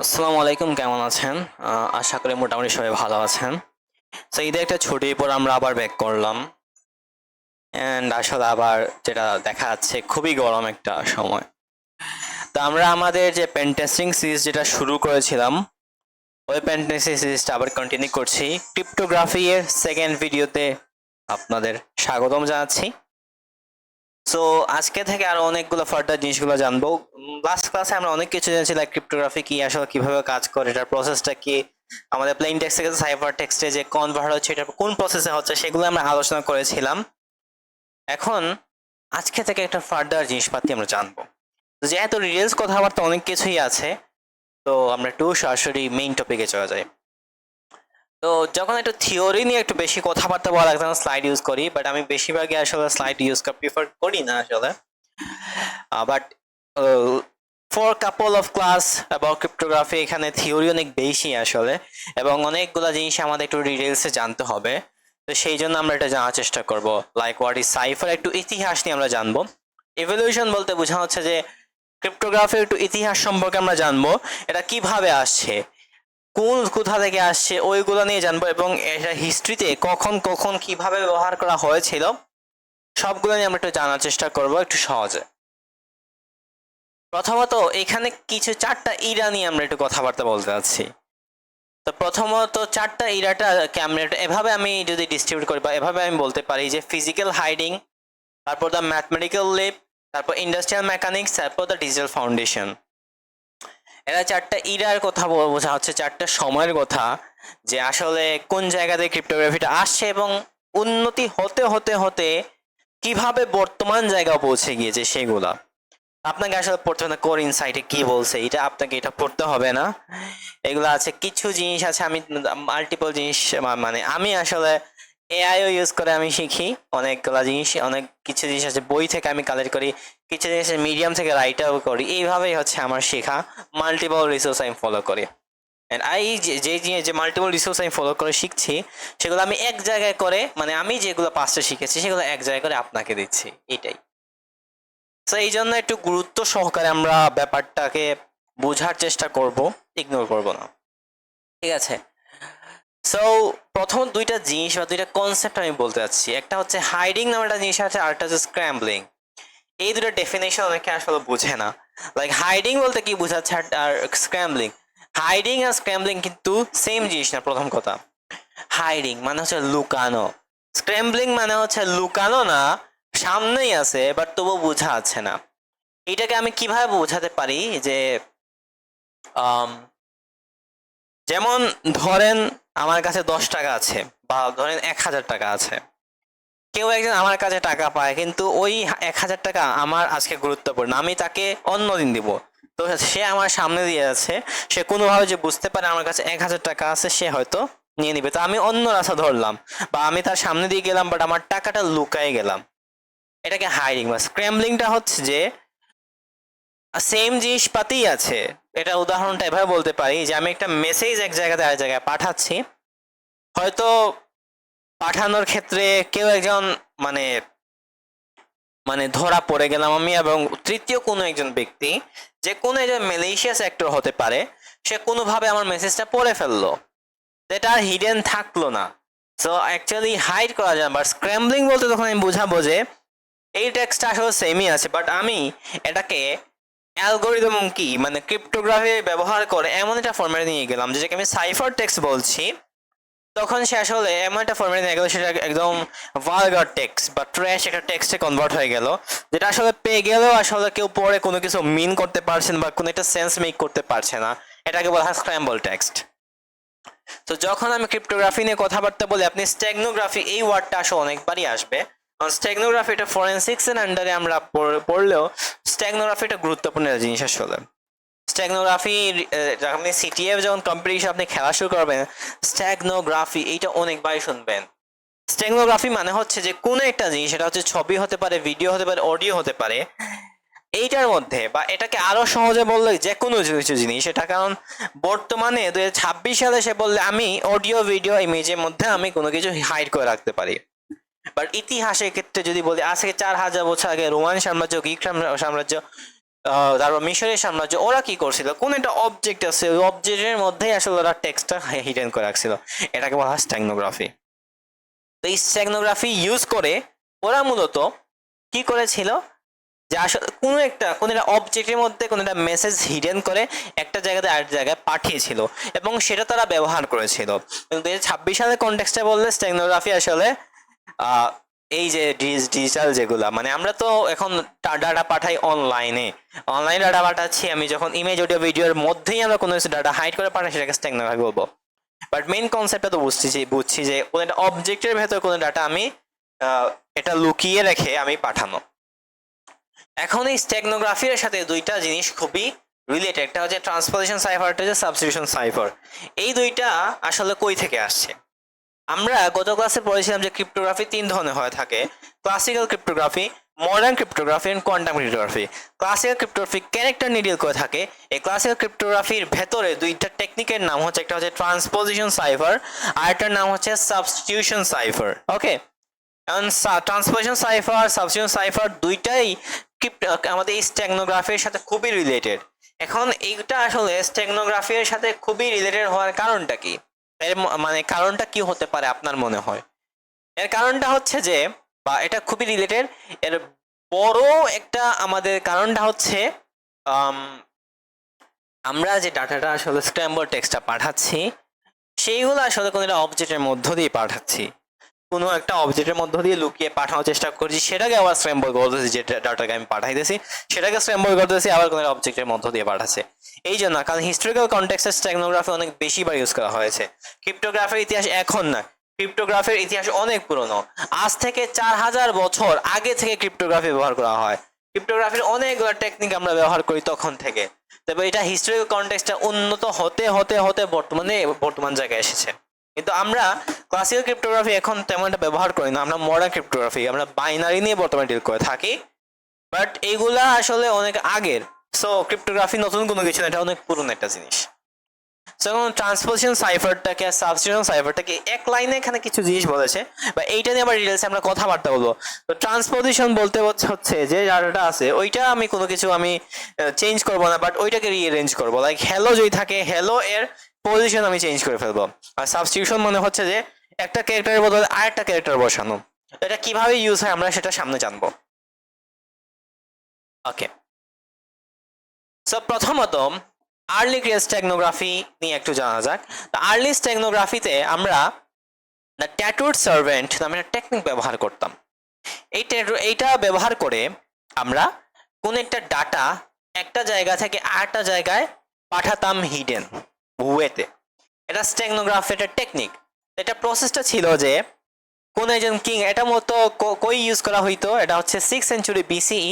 আসসালামু আলাইকুম, কেমন আছেন? আশা করি মোটামুটি সবাই ভালো আছেন। তো ঈদে একটা ছুটির পর আমরা আবার ব্যাক করলাম। অ্যান্ড আসলে আবার যেটা দেখা যাচ্ছে খুবই গরম একটা সময়। তো আমরা আমাদের যে পেন টেস্টিং সিরিজ যেটা শুরু করেছিলাম, ওই পেন টেস্টিং সিরিজটা আবার কন্টিনিউ করছি। ক্রিপ্টোগ্রাফি এর সেকেন্ড ভিডিওতে আপনাদের স্বাগতম জানাচ্ছি। সো আজকে থেকে আরো অনেকগুলো ফার্দার জিনিসগুলো জানবো। লাস্ট ক্লাসে আমরা অনেক কিছু জেনেছি, লাইক ক্রিপ্টোগ্রাফি কি, আসলে কিভাবে কাজ করে, এটার প্রসেসটা কি, আমাদের প্লেন টেক্সট থেকে সাইফার টেক্সটে যে কনভার্ট হচ্ছে এটা কোন প্রসেসে হচ্ছে, সেগুলো আমরা আলোচনা করেছিলাম। এখন আজকে থেকে একটা ফার্দার জিনিসপাতি আমরা জানবো। তো যেহেতু ডিটেলস কথাবার্তা অনেক কিছুই আছে, তো আমরা একটু সরাসরি মেইন টপিকে চলে যাই। তো যখন একটু থিওরি নিয়ে একটু বেশি কথাবার্তা বলা লাগে তখন স্লাইড ইউজ করি, বাট আমি বেশিরভাগই আসলে স্লাইড ইউজ প্রিফার করি না আসলে। But for couple of class about cryptography এখানে থিওরি অনেক বেশি আসলে, এবং অনেকগুলো জিনিস আমাদের একটু ডিটেলসে জানতে হবে। তো সেই জন্য আমরা এটা জানার চেষ্টা করব। লাইক হোয়াট ইজ সাইফার, একটু ইতিহাস নিয়ে আমরা জানবো। ইভলিউশন বলতে বোঝানো হচ্ছে যে ক্রিপ্টোগ্রাফির একটু ইতিহাস সম্পর্কে আমরা জানবো, এটা কিভাবে আসছে, কোথা থেকে আসছে ওইগুলো নিয়ে জানবো, এবং এটা হিস্ট্রিতে কখন কখন কিভাবে ব্যবহার করা হয়েছিল সবগুলো নিয়ে আমরা একটু জানার চেষ্টা করব একটু সহজে। প্রথমত এখানে কিছু চারটা ইরা নিয়ে আমরা একটু কথাবার্তা বলতে চাচ্ছি। তো প্রথমত চারটা ইরাটা আমরা এভাবে আমি যদি ডিস্ট্রিবিউট করি বা এভাবে আমি বলতে পারি যে ফিজিক্যাল হাইডিং, তারপর দ্য ম্যাথমেটিক্যাল লিপ, তারপর ইন্ডাস্ট্রিয়াল মেকানিক্স, তারপর দ্য ডিজিটাল ফাউন্ডেশন। এরা চারটা ইরার কথা বোঝা হচ্ছে, চারটা সময়ের কথা, যে আসলে কোন জায়গাতে ক্রিপ্টোগ্রাফিটা আসছে এবং উন্নতি হতে হতে হতে কিভাবে বর্তমান জায়গায় পৌঁছে গিয়েছে সেগুলা। আপনাকে আসলে পড়তে হবে না কোর ইনসাইটে কি বলছে, এটা আপনাকে এটা পড়তে হবে না। এগুলো আছে, কিছু জিনিস আছে, আমি মাল্টিপল জিনিস মানে আমি আসলে এআইও ইউজ করে আমি শিখি অনেকগুলা জিনিস, অনেক কিছু জিনিস আছে বই থেকে আমি কালেক্ট করি, কিছু জিনিস মিডিয়াম থেকে রাইটাও করি, এইভাবেই হচ্ছে আমার শেখা। মাল্টিপল রিসোর্স আমি ফলো করি, এন্ড আই যে মাল্টিপল রিসোর্স আমি ফলো করে শিখছি সেগুলো আমি এক জায়গায় করে, মানে আমি যেগুলো পাঁচটা শিখেছি সেগুলো এক জায়গায় করে আপনাকে দিচ্ছি, এটাই। তো এই জন্য একটু গুরুত্ব সহকারে আমরা ব্যাপারটাকে বোঝার চেষ্টা করব, ইগনোর করব না, ঠিক আছে? সো প্রথম দুইটা জিনিস বা দুইটা কনসেপ্ট আমি বলতে চাচ্ছি, একটা হচ্ছে হাইডিং নামে একটা জিনিস আছে, আরেকটা হচ্ছে স্ক্র্যাম্বলিং। এই দুটো ডেফিনেশন অনেকে আসলে বোঝে না। লাইক হাইডিং বলতে কি বোঝাচ্ছে আর স্ক্র্যাম্বলিং, হাইডিং আর স্ক্র্যাম্বলিং কিন্তু সেম জিনিস না। প্রথম কথা, হাইডিং মানে হচ্ছে লুকানো, স্ক্র্যাম্বলিং মানে হচ্ছে লুকানো না, সামনেই আছে বাট তবু বোঝা যাচ্ছে না। এটাকে আমি কিভাবে বোঝাতে পারি যে যেমন ধরেন আমার কাছে 10 টাকা আছে, বা ধরেন 1000 টাকা আছে। কেউ একজন আমার কাছে টাকা পায়, কিন্তু ওই 1000 টাকা আমার আজকে গুরুত্বপূর্ণ, আমি তাকে অন্য দিন দিব। তো সে আমার সামনে দিয়ে আছে, সে কোনোভাবে যে বুঝতে পারে আমার কাছে 1000 টাকা আছে, সে হয়তো নিয়ে নিবে। তো আমি অন্য রাস্তা ধরলাম, বা আমি তার সামনে দিয়ে গেলাম বাট আমার টাকাটা লুকায় গেলাম। এটাকে হাইডিং বা স্ক্র্যাম্বলিংটা হচ্ছে যে সেম জিনিসপাতিই আছে। এটা উদাহরণটা এভাবে বলতে পারি যে আমি একটা মেসেজ এক জায়গাতে আরেক জায়গায় পাঠাচ্ছি, হয়তো পাঠানোর ক্ষেত্রে কেউ একজন মানে মানে ধরা পড়ে গেলাম আমি, এবং তৃতীয় কোনো একজন ব্যক্তি, যে কোনো একজন ম্যালিশিয়াস অ্যাক্টর হতে পারে, সে কোনোভাবে আমার মেসেজটা পড়ে ফেললো, এটা আর হিডেন থাকলো না। সো অ্যাকচুয়ালি হাইড করা যায়, বাট স্ক্র্যাম্বলিং বলতে তখন আমি বুঝাবো যে এই টেক্সটটা আসলে সেমই আছে, বাট আমি এটাকে অ্যালগোরিদম কি মানে ক্রিপ্টোগ্রাফি ব্যবহার করে এমন একটা ফরম্যাটে নিয়ে গেলাম যেটাকে আমি সাইফার টেক্সট বলছি। তখন সে আসলে এমন একটা ফরম্যাটে নিয়ে গেল, সেটা একদম ভালগার টেক্সট বা ট্র্যাশ একটা টেক্সটে কনভার্ট হয়ে গেল, যেটা আসলে পেয়ে গেলেও আসলে কেউ পরে কোনো কিছু মিন করতে পারছে না বা কোনো একটা সেন্স মেক করতে পারছে না। এটাকে বলা হয় স্ক্র্যাম্বল টেক্সট। তো যখন আমি ক্রিপ্টোগ্রাফি নিয়ে কথাবার্তা বলি, আপনি স্টেগনোগ্রাফি এই ওয়ার্ডটা আসলে অনেকবারই আসবে, কারণ স্টেগনোগ্রাফি এটা ফরেন্সিক্স এর আন্ডারে আমরা পড়লেও স্টেগনোগ্রাফি একটা গুরুত্বপূর্ণ জিনিস আসলে। স্টেগনোগ্রাফি আপনি সিটিএফ যখন কম্পিটিশন আপনি খেলা শুরু করবেন, স্টেগনোগ্রাফি এইটা অনেকবারই শুনবেন। স্টেগনোগ্রাফি মানে হচ্ছে যে কোনো একটা জিনিস, সেটা হচ্ছে ছবি হতে পারে, ভিডিও হতে পারে, অডিও হতে পারে, এইটার মধ্যে, বা এটাকে আরো সহজে বললে যে কোনো কিছু জিনিস এটা, কারণ বর্তমানে 2026 সালে সে বললে আমি অডিও ভিডিও ইমেজের মধ্যে আমি কোনো কিছু হাইড করে রাখতে পারি। বাট ইতিহাসের ক্ষেত্রে যদি বলি, আজ থেকে 4000 বছর আগে রোমান সাম্রাজ্য, গ্রিক সাম্রাজ্য, তারপর মিশরের সাম্রাজ্য, ওরা কি করছিল, কোন একটা অবজেক্ট আছে ওই অবজেক্টের মধ্যেই আসলে ওরা টেক্সটটা হিডেন করে রাখছিল, এটাকে বলা হয় স্টেগনোগ্রাফি। তো এই স্টেগনোগ্রাফি ইউজ করে ওরা মূলত কি করেছিল, যে আসলে কোনো একটা অবজেক্টের মধ্যে কোনো একটা মেসেজ হিডেন করে একটা জায়গাতে আরেকটা জায়গায় পাঠিয়েছিল এবং সেটা তারা ব্যবহার করেছিল। কিন্তু 2026 সালের কনটেক্সটে বললে স্টেগনোগ্রাফি আসলে এই যে ডিজিটাল যেগুলা, মানে আমরা তো এখন ডাটা পাঠাই অনলাইনে ডাটা পাঠাচ্ছি, আমি যখন ইমেজ অডিও ভিডিওর মধ্যেই আমরা কোনো কিছু ডাটা হাইড করে পাঠাই সেটাকে স্টেগনোগ্রাফি বলবো। বাট মেইন কনসেপ্টটা তো বুঝছি যে কোনো একটা অবজেক্টের ভেতর কোনো ডাটা আমি এটা লুকিয়ে রেখে আমি পাঠানো। এখন এই স্টেগনোগ্রাফির সাথে দুইটা জিনিস খুবই রিলেটেড, একটা হচ্ছে ট্রান্সপোজিশন সাইফার, একটা হচ্ছে সাবস্টিটিউশন সাইফার। এই দুইটা আসলে কই থেকে আসছে? আমরা গত ক্লাসে পড়েছিলাম যে ক্রিপ্টোগ্রাফি 3 ধরনের হয়ে থাকে: classical cryptography, modern cryptography and quantum cryptography. Classical cryptography character নিডিল করে থাকে। এই ক্লাসিক্যাল ক্রিপ্টোগ্রাফির ভেতরে দুইটা টেকনিকের নাম হচ্ছে, একটা হচ্ছে ট্রান্সপোজিশন সাইফার আর একটার নাম হচ্ছে সাবস্টিটিউশন সাইফার। ওকে, এখন ট্রান্সপোজিশন সাইফার, সাবস্টিটিউশন সাইফার দুইটাই আমাদের এই স্টেগনোগ্রাফির সাথে খুবই রিলেটেড। এখন এইটা আসলে স্টেগনোগ্রাফির সাথে খুবই রিলেটেড হওয়ার কারণটা কি? এর মানে কারণটা কি হতে পারে আপনার মনে হয়? এর কারণটা হচ্ছে যে, বা এটা খুবই রিলেটেড, এর বড় একটা আমাদের কারণটা হচ্ছে আমরা যে ডাটাটা আসলে স্ক্র্যাম্বল টেক্সটটা পাঠাচ্ছি সেইগুলো আসলে কোনো একটা অবজেক্টের মধ্য দিয়ে পাঠাচ্ছি, কোনো একটা অবজেক্টের মধ্য দিয়ে লুকিয়ে পাঠানোর চেষ্টা করছি, সেটাকে আবার স্ক্র্যাম্বল করতেছি, যে ডাটাকে আমি পাঠাইতেছি সেটাকে স্ক্র্যাম্বল করতেছি, আবার কোনো একটা অবজেক্টের মধ্য দিয়ে পাঠাচ্ছে। এই জন্য, কারণ হিস্টোরিক্যাল কনটেক্সটে স্টেগনোগ্রাফি অনেক বেশিবার ইউজ করা হয়েছে। ক্রিপ্টোগ্রাফির ইতিহাস এখন না, ক্রিপ্টোগ্রাফির ইতিহাস অনেক পুরনো, আজ থেকে 4000 বছর আগে থেকে ক্রিপ্টোগ্রাফি ব্যবহার করা হয়। ক্রিপ্টোগ্রাফির অনেকগুলো টেকনিক আমরা ব্যবহার করি তখন থেকে। তবে এটা হিস্টোরিক্যাল কনটেক্সটে উন্নত হতে হতে হতে বর্তমান জায়গায় এসেছে। কিন্তু আমরা ক্লাসিক্যাল ক্রিপ্টোগ্রাফি এখন তেমন একটা ব্যবহার করি না, আমরা মডার্ন ক্রিপ্টোগ্রাফি, আমরা বাইনারি নিয়ে বর্তমানে ডিল করে থাকি। বাট এইগুলা আসলে অনেক আগের। সো ক্রিপ্টোগ্রাফি নতুন কোনো কিছু না, এটা অনেক পুরনো একটা জিনিস। সো এখন ট্রান্সপোজিশন সাইফারটাকে, সাবস্টিটিউশন সাইফারটাকে এক লাইনে এখানে কিছু জিনিস বলেছে, বা এইটা নিয়ে আবার ডিটেলসে আমরা কথাবার্তা বলবো। তো ট্রান্সপোজিশন বলতে হচ্ছে যে ডাটাটা আছে ওইটা আমি কোনো কিছু আমি চেঞ্জ করবো না, বাট ওইটাকে রিঅ্যারেঞ্জ করবো। লাইক হ্যালো যদি থাকে, হ্যালো এর পজিশন আমি চেঞ্জ করে ফেলবো। আর সাবস্টিটিউশন মানে হচ্ছে যে একটা ক্যারেক্টারের বদলে আরেকটা ক্যারেক্টার বসানো। এটা কিভাবে ইউজ হয় আমরা সেটা সামনে জানবো। ওকে, সো প্রথমত আর্লি স্টেগনোগ্রাফি নিয়ে একটু জানা যাক। আর্লি স্টেগনোগ্রাফিতে আমরা দ্য ট্যাটুড সার্ভেন্ট নামে একটা টেকনিক ব্যবহার করতাম। এইটা ব্যবহার করে আমরা কোন একটা ডাটা একটা জায়গা থেকে আরেকটা জায়গায় পাঠাতাম হিডেন ওয়েতে। এটা স্টেগনোগ্রাফি একটা টেকনিক। এটা প্রসেসটা ছিল যে কোন একজন কিং, এটা মতো কই ইউজ করা হইতো, এটা হচ্ছে 6th century BCE.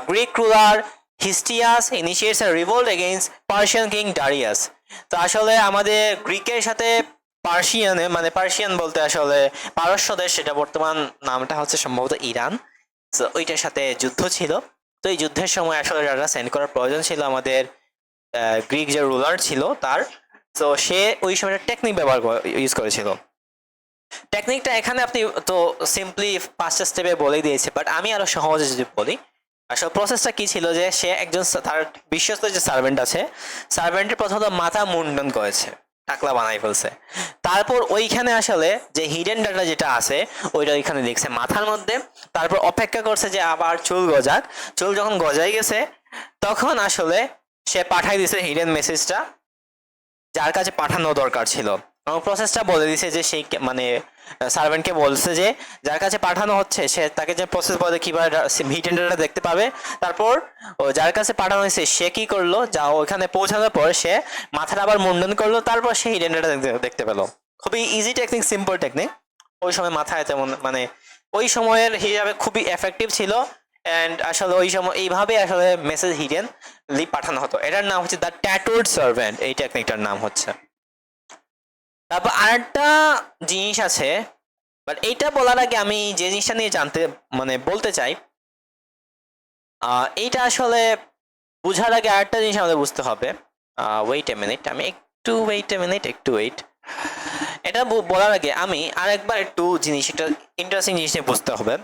Greek ruler Histiaeus initiates a revolt against Persian king Darius. তো আসলে আমাদের গ্রিকের সাথে পার্সিয়ানে, মানে পার্সিয়ান বলতে আসলে পারস্য দেশ, সেটা বর্তমান নামটা হচ্ছে সম্ভবত ইরান। তো ওইটার সাথে যুদ্ধ ছিল। তো এই যুদ্ধের সময় আসলে ডাটা সেন্ড করার প্রয়োজন ছিল আমাদের গ্রিক যে রুলার ছিল তার। তো সে ওই সময় টেকনিক ইউজ করেছিল। টেকনিকটা এখানে আপনি তো সিম্পলি 5টা স্টেপে বলে দিয়েছে, বাট আমি আরো সহজে যদি বলি, আসলে প্রসেসটা কি ছিল যে সে একজন তার বিশ্বস্ত যে সার্ভেন্ট আছে, সার্ভেন্টের প্রথমত মাথা মুন্ডন করেছে, টাকলা বানাই ফেলছে। তারপর ওইখানে আসলে যে হিডেন ডাটা যেটা আছে ওইটা ওইখানে লিখছে মাথার মধ্যে। তারপর অপেক্ষা করছে যে আবার চুল গজাক। চুল যখন গজাই গেছে তখন আসলে সে পাঠাই দিছে হিডেন মেসেজটা যার কাছে পাঠানো দরকার ছিল। প্রসেসটা বলে দিছে যে সেই মানে সার্ভেন্টকে বলছে যে যার কাছে পাঠানো হচ্ছে সে তাকে যে প্রসেস বলে কিভাবে হিডেন ডাটা দেখতে পাবে। তারপর যার কাছে পাঠানো হয়েছে সে কি করলো, যা ওখানে পৌঁছানোর পর সে মাথাটা আবার মুন্ডন করলো, তারপর সে হিডেন ডাটা দেখতে পেলো। খুবই ইজি টেকনিক, সিম্পল টেকনিক। ওই সময় মাথায় তেমন মানে ওই সময়ের হিসাবে খুবই এফেক্টিভ ছিল। অ্যান্ড আসলে ওই সময় এইভাবে আসলে মেসেজ হিডেন পাঠানো হতো। এটার নাম হচ্ছে দ্য ট্যাটুড সার্ভেন্ট, এই টেকনিকটার নাম হচ্ছে। তারপর আরেকটা জিনিস আছে, বাট এইটা বলার আগে আমি যে জিনিসটা নিয়ে বলতে চাই, এইটা আসলে বুঝার আগে আরেকটা জিনিস আমাদের বুঝতে হবে। Wait a minute, wait. এটা বলার আগে আমি আরেকবার একটু একটা ইন্টারেস্টিং জিনিস নিয়ে বুঝতে হবে।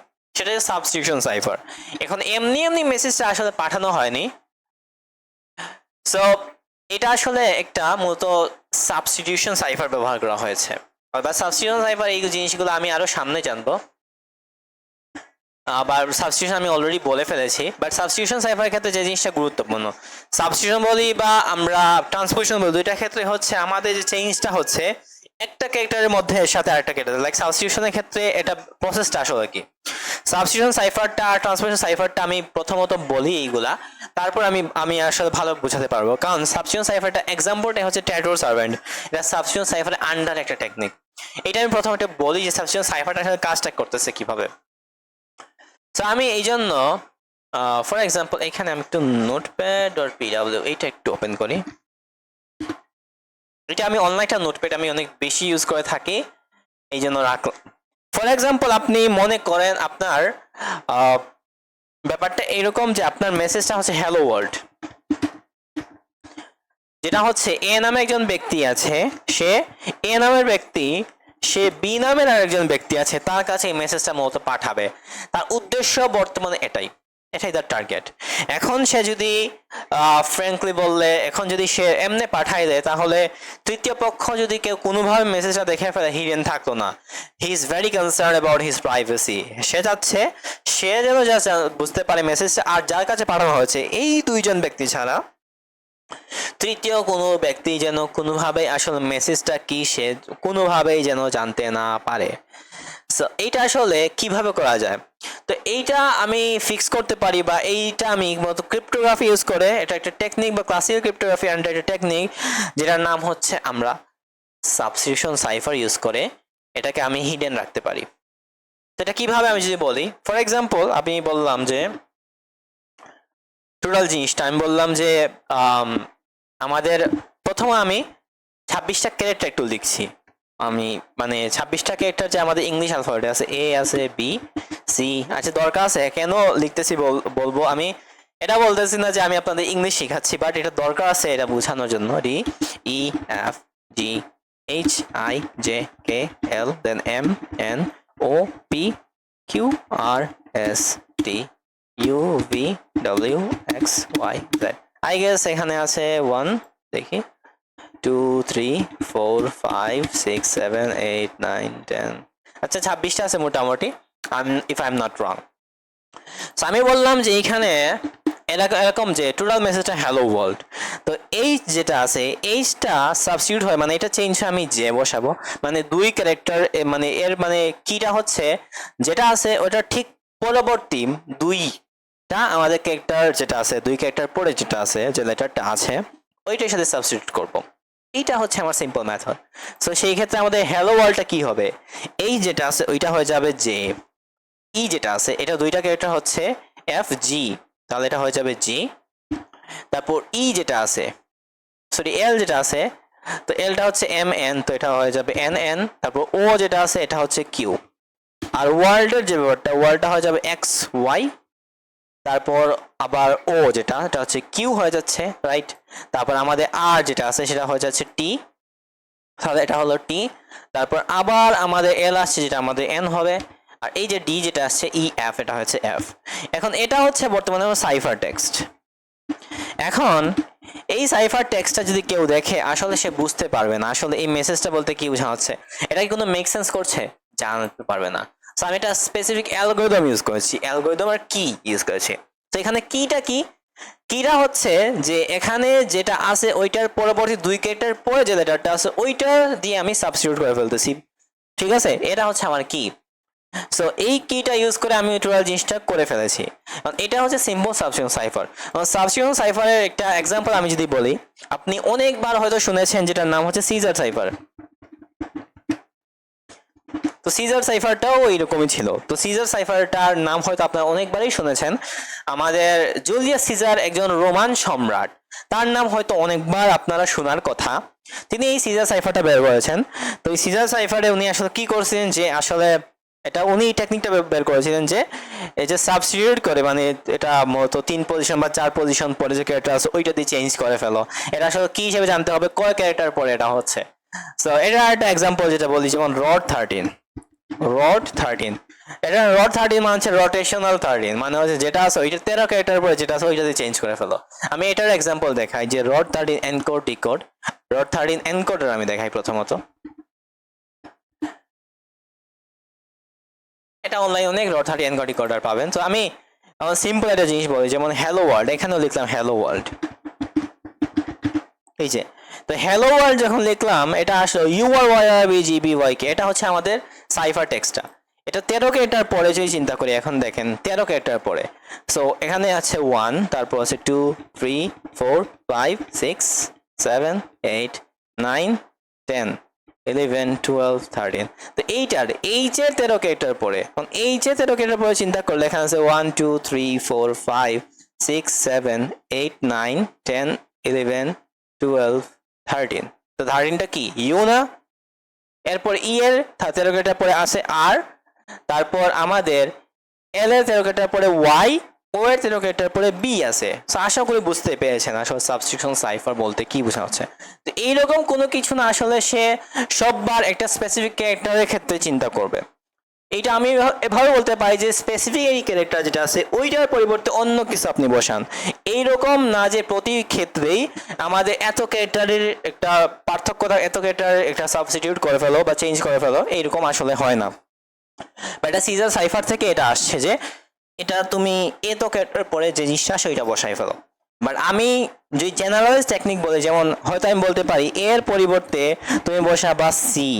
সেটা সাবস্টিটিউশন সাইফার। এখন এমনি এমনি মেসেজটা আসলে পাঠানো হয়নি, সো এটা আসলে একটা মূলত সাবস্টিটিউশন সাইফার ব্যবহার করা হয়েছে। বা সাবস্টিটিউশন সাইফার এই জিনিসগুলো আমি আরো সামনে জানবো, আবার সাবস্টিটিউশন আমি অলরেডি বলে ফেলেছি। বাট সাবস্টিটিউশন সাইফারের ক্ষেত্রে যে জিনিসটা গুরুত্বপূর্ণ, সাবস্টিটিউশন বলি বা আমরা ট্রান্সপোজিশন বলি, দুইটার ক্ষেত্রে হচ্ছে আমাদের যে চেঞ্জটা হচ্ছে একটা ক্যারেক্টারের মধ্যে এর সাথে আরেকটা ক্যারেক্টার। লাইক সাবস্টিটিউশনের ক্ষেত্রে এটা প্রসেসটা আসলে কি, সাবস্টিটিউশন সাইফারটা আর ট্রান্সপোজিশন সাইফারটা আমি প্রথমত বলি এইগুলা, তারপর আমি আসলে ভালো বোঝাতে পারবো। কারণ সাবস্টিটিউশন সাইফারটা এক্সাম্পলটা হচ্ছে ট্যাটুর সার্ভেন্ট, এটা সাবস্টিটিউশন সাইফারের আন্ডার একটা টেকনিক। এটা আমি প্রথমত বলি যে সাবস্টিটিউশন সাইফারটা আসলে কাজটা করতেছে কিভাবে। তো আমি এই জন্য ফর এক্সাম্পল এখানে আমি একটু নোটপ্যাড ডট পিডব্লিউ এইটা একটু ওপেন করি। এটা আমি অনলাইনটা নোটপ্যাড আমি অনেক বেশি ইউজ করে থাকি, এই জন্য রাখলাম। ফর এক্সাম্পল আপনি মনে করেন আপনার ব্যাপারটা এরকম যে আপনার মেসেজটা হচ্ছে হ্যালো ওয়ার্ল্ড, যেটা হচ্ছে এ নামে একজন ব্যক্তি আছে, সে এ নামের ব্যক্তি, সে বি নামের আরেকজন ব্যক্তি আছে, তার কাছে এই মেসেজটা মূলত পাঠাবে। তার উদ্দেশ্য বর্তমানে এটাই তার টার্গেট। এখন সে যদি ফ্র্যাঙ্কলি বললে, এখন যদি সে এমনি পাঠাই দেয়, তাহলে তৃতীয় পক্ষ যদি কেউ কোনোভাবে মেসেজটা দেখে ফেলে, হিডেন থাকতো না। He is very concern about his privacy. সে চাচ্ছে সে যেন যা বুঝতে পারে মেসেজটা আর যার কাছে পাঠানো হয়েছে এই দুইজন ব্যক্তি ছাড়া তৃতীয় কোনো ব্যক্তি যেন কোনোভাবেই আসলে মেসেজটা কি সে কোনোভাবেই যেন জানতে না পারে। সো এইটা আসলে কিভাবে করা যায়, তো এইটা আমি ফিক্স করতে পারি, বা এইটা আমি মতো ক্রিপ্টোগ্রাফি ইউজ করে, এটা একটা টেকনিক বা ক্লাসিক্যাল ক্রিপ্টোগ্রাফি আন্ডার একটা টেকনিক যেটার নাম হচ্ছে আমরা সাবস্টিটিউশন সাইফার ইউজ করে এটাকে আমি হিডেন রাখতে পারি। তো এটা কিভাবে আমি যদি বলি, ফর এক্সাম্পল আমি বললাম যে টোটাল জিনিসটা আমি বললাম যে আমাদের প্রথমে আমি 26টা ক্যারেক্টার একটু লিখছি। আমি মানে 26টা ক্যারেক্টার যে আমাদের ইংলিশ অ্যালফাবেটে আছে, এ আছে, বি, সি আচ্ছা দরকার আছে কেন লিখতেছি বলবো। আমি এটা বলতেছি না যে আমি আপনাদের ইংলিশ শেখাচ্ছি, বাট এটা দরকার আছে এটা বোঝানোর জন্য। D E F G H I J K L then M N O P Q R S T U V W X Y Z. I guess এখানে আছে 1 দেখি 2 3 4 5 6 7 8 9 10 আচ্ছা 26টা আছে মোটামুটি, if I am not wrong. So আমি বললাম যে এইখানে এরকম যে টোটাল মেসেজটা হ্যালো ওয়ার্ল্ড, তো এই যেটা আছে এইটা সাবস্টিটিউট হয়, মানে এটা চেঞ্জ হয় আমি যে বসাবো, মানে দুই ক্যারেক্টার, মানে এর মানে কিটা হচ্ছে যেটা আছে ওটা ঠিক পরবর্তী দুইটা আমাদের ক্যারেক্টার যেটা আছে, দুই ক্যারেক্টার পরে যেটা আছে যে লেটারটা আছে ওইটার সাথে সাবস্টিটিউট করব। এইটা হচ্ছে আমার সিম্পল মেথড। সো সেই ক্ষেত্রে আমাদের হ্যালো ওয়ার্ল্ডটা কি হবে, এই যেটা আছে ওইটা হয়ে যাবে যে ই যেটা আছে এটা দুইটা ক্যারেক্টার হচ্ছে এফ জি, তাহলে এটা হয়ে যাবে জি। তারপর ই যেটা আছে সরি এল যেটা আছে, তো এলটা হচ্ছে এম এন, তো এটা হয়ে যাবে এন এন। তারপর ও যেটা আছে এটা হচ্ছে কিউ। আর ওয়ার্ল্ডের যে ব্যাপারটা ওয়ার্ল্ডটা হয়ে যাবে এক্স ওয়াই। তারপর আবার ও যেটা এটা হচ্ছে কিউ হয়ে যাচ্ছে, রাইট। তারপর আমাদের আর যেটা আছে সেটা হয়ে যাচ্ছে টি, তাহলে এটা হলো টি। তারপর আবার আমাদের এল আসছে যেটা আমাদের এন হবে, আর এই যে ডি যেটা আসছে ই এফ এটা হচ্ছে এফ। এখন এটা হচ্ছে বর্তমানে সাইফার টেক্সট। এখন এই সাইফার টেক্সটটা যদি কেউ দেখে আসলে সে বুঝতে পারবে না আসলে এই মেসেজটা বলতে কি বোঝানো হচ্ছে, এটা কি কোনো মেক সেন্স করছে, জানতে পারবে না। সো আমি একটা স্পেসিফিক অ্যালগরিদম ইউজ করেছি, অ্যালগরিদম আর কি ইউজ করেছি। তো এখানে কিটা কি, কিটা হচ্ছে যে এখানে যেটা আছে ওইটার পরবর্তী দুই ক্যারেক্টার পরে যে লেটারটা আছে ওইটা দিয়ে আমি সাবস্টিটিউট করে ফেলতেছি, ঠিক আছে। এটা হচ্ছে আমার কি। সো এই কিটা ইউজ করে আমি টোটাল জিনিসটা করে ফেলেছি। এটা হচ্ছে সিম্বল সাবস্টিটিউশন সাইফার। সাবস্টিটিউশন সাইফারের একটা এক্সাম্পল আমি যদি বলি, আপনি অনেকবার হয়তো শুনেছেন যেটার নাম হচ্ছে সিজার সাইফার। তো সিজার সাইফারটাও এইরকমই ছিল। তো সিজার সাইফারটার নাম হয়তো আপনারা অনেকবারই শুনেছেন। আমাদের জুলিয়াস সিজার একজন রোমান সম্রাট, তার নাম হয়তো অনেকবার আপনারা শোনার কথা। তিনি এই সিজার সাইফারটা বের করেছেন। তো এই সিজার সাইফারে উনি আসলে কি করছিলেন যে আসলে এটা উনি টেকনিকটা বের করেছিলেন যে এই যে সাবস্টিটিউট করে, মানে এটা মূলত 3 পজিশন বা 4 পজিশন পরে যে ক্যারেক্টার আছে ওইটা দিয়ে চেঞ্জ করে ফেলো। এটা আসলে কি হিসেবে জানতে হবে কয় ক্যারেক্টার পরে এটা হচ্ছে। সো এটা একটা এক্সাম্পল যেটা বলি, যেমন রড 13। এটা রড 13 মানে হচ্ছে রোটেশনাল 13, মানে হচ্ছে যেটা আছে ওইটা 13 ক্যারেক্টার পরে যেটা আছে ওইটাতে চেঞ্জ করে ফেলো। আমি এটার এক্সাম্পল দেখাই যে rod 13 encode decode. Rod 13 encoder আমি দেখাই প্রথমত। এটা অনলাইন অনেক রড 13 এনকোড ডিকোডার পাবেন। তো আমি সিম্পল একটা জিনিস বলি, যেমন হ্যালো ওয়ার্ল্ড, এখানেও লিখলাম হ্যালো ওয়ার্ল্ড, এই যে। তো হ্যালো ওয়ার্ল্ড যখন লিখলাম এটা আসলো URYRBGBYK, এটা হচ্ছে আমাদের সাইফার টেক্সটটা। এটা 13 ক্যারেক্টার পরে যদি চিন্তা করি, এখন দেখেন 13 ক্যারেক্টার পরে, সো এখানে আছে 1, তারপর আছে 2 3 4 5 6 7 8 9 10 11 12 13। তো এইটার এইচের 13 ক্যারেক্টার পরে, এখন এইচের 13 ক্যারেক্টার পরে চিন্তা করলে এখানে আছে 1 2 3 4 5 6 7 8 9 10 11 12 13। তো 13টা কি ইউ না? এরপর ই এর 13 ক্যারেক্টার পরে আছে আর, তারপর আমাদের এল এর 13 ক্যারেক্টার পরে ওয়াই, ও এর 13 ক্যারেক্টার পরে বি আছে। তো আশা করি বুঝতে পেরেছেন আসলে সাবস্টিটিউশন সাইফার বলতে কি বোঝা হচ্ছে। তো এইরকম কোনো কিছু না, আসলে সে সববার একটা স্পেসিফিক ক্যারেক্টারের ক্ষেত্রে চিন্তা করবে। এইটা আমি এভাবে বলতে পারি যে স্পেসিফিক এই ক্যারেক্টার যেটা আছে ওইটার পরিবর্তে অন্য কিছু আপনি বসান। এইরকম না যে প্রতি ক্ষেত্রেই আমাদের এত ক্যারেক্টারের একটা পার্থক্য, এত ক্যারেক্টারের একটা সাবস্টিটিউট করে ফেলো বা চেঞ্জ করে ফেলো, এইরকম আসলে হয় না। বা এটা সিজার সাইফার থেকে এটা আসছে যে এটা তুমি এত ক্যারেক্টার পরে যে জিনিসটা সেটা বসাই ফেলো। বাট আমি যে জেনারেলাইজ টেকনিক বলে, যেমন হয়তো আমি বলতে পারি এর পরিবর্তে তুমি বসাবা সি,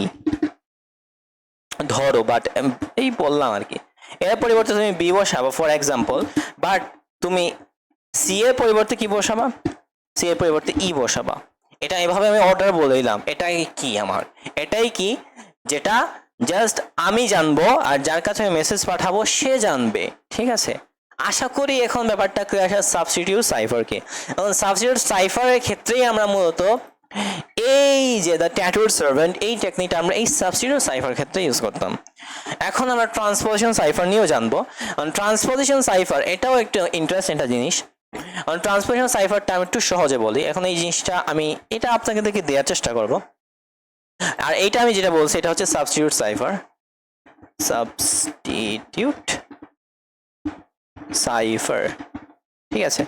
ধরো, বাট এই বললাম আর কি। এর পরিবর্তে তুমি বি বসাবা ফর এক্সাম্পল, বাট তুমি সি এর পরিবর্তে কি বসাবা? সি এর পরিবর্তে ই বসাবা। এটা এভাবে আমি অর্ডার বলে দিলাম। এটাই কি আমার, এটাই কি যেটা জাস্ট আমি জানবো আর যার কাছে আমি মেসেজ পাঠাবো সে জানবে, ঠিক আছে? আশা করি এখন ব্যাপারটা ক্লিয়ার আছে সাবস্টিটিউট সাইফারকে। এখন সাবস্টিটিউট সাইফারের ক্ষেত্রেই আমরা মূলত এই যে দ্য ট্যাটুড সার্ভেন্ট, এই টেকনিকটা আমরা এই সাবস্টিটিউট সাইফার ক্ষেত্রে ইউজ করতাম। এখন আমরা ট্রান্সপোজিশন সাইফার নিয়েও জানবো। ট্রান্সপোজিশন সাইফার এটাও একটা ইন্টারেস্টিং একটা জিনিস। ট্রান্সপোজিশন সাইফারটা আমি একটু সহজে বলি। এখন এই জিনিসটা আমি এটা আপনাকে দেখে দেওয়ার চেষ্টা করব। আর এইটা আমি যেটা বলছি এটা হচ্ছে সাবস্টিটিউট সাইফার, সাবস্টিটিউট সাইফার, ঠিক আছে?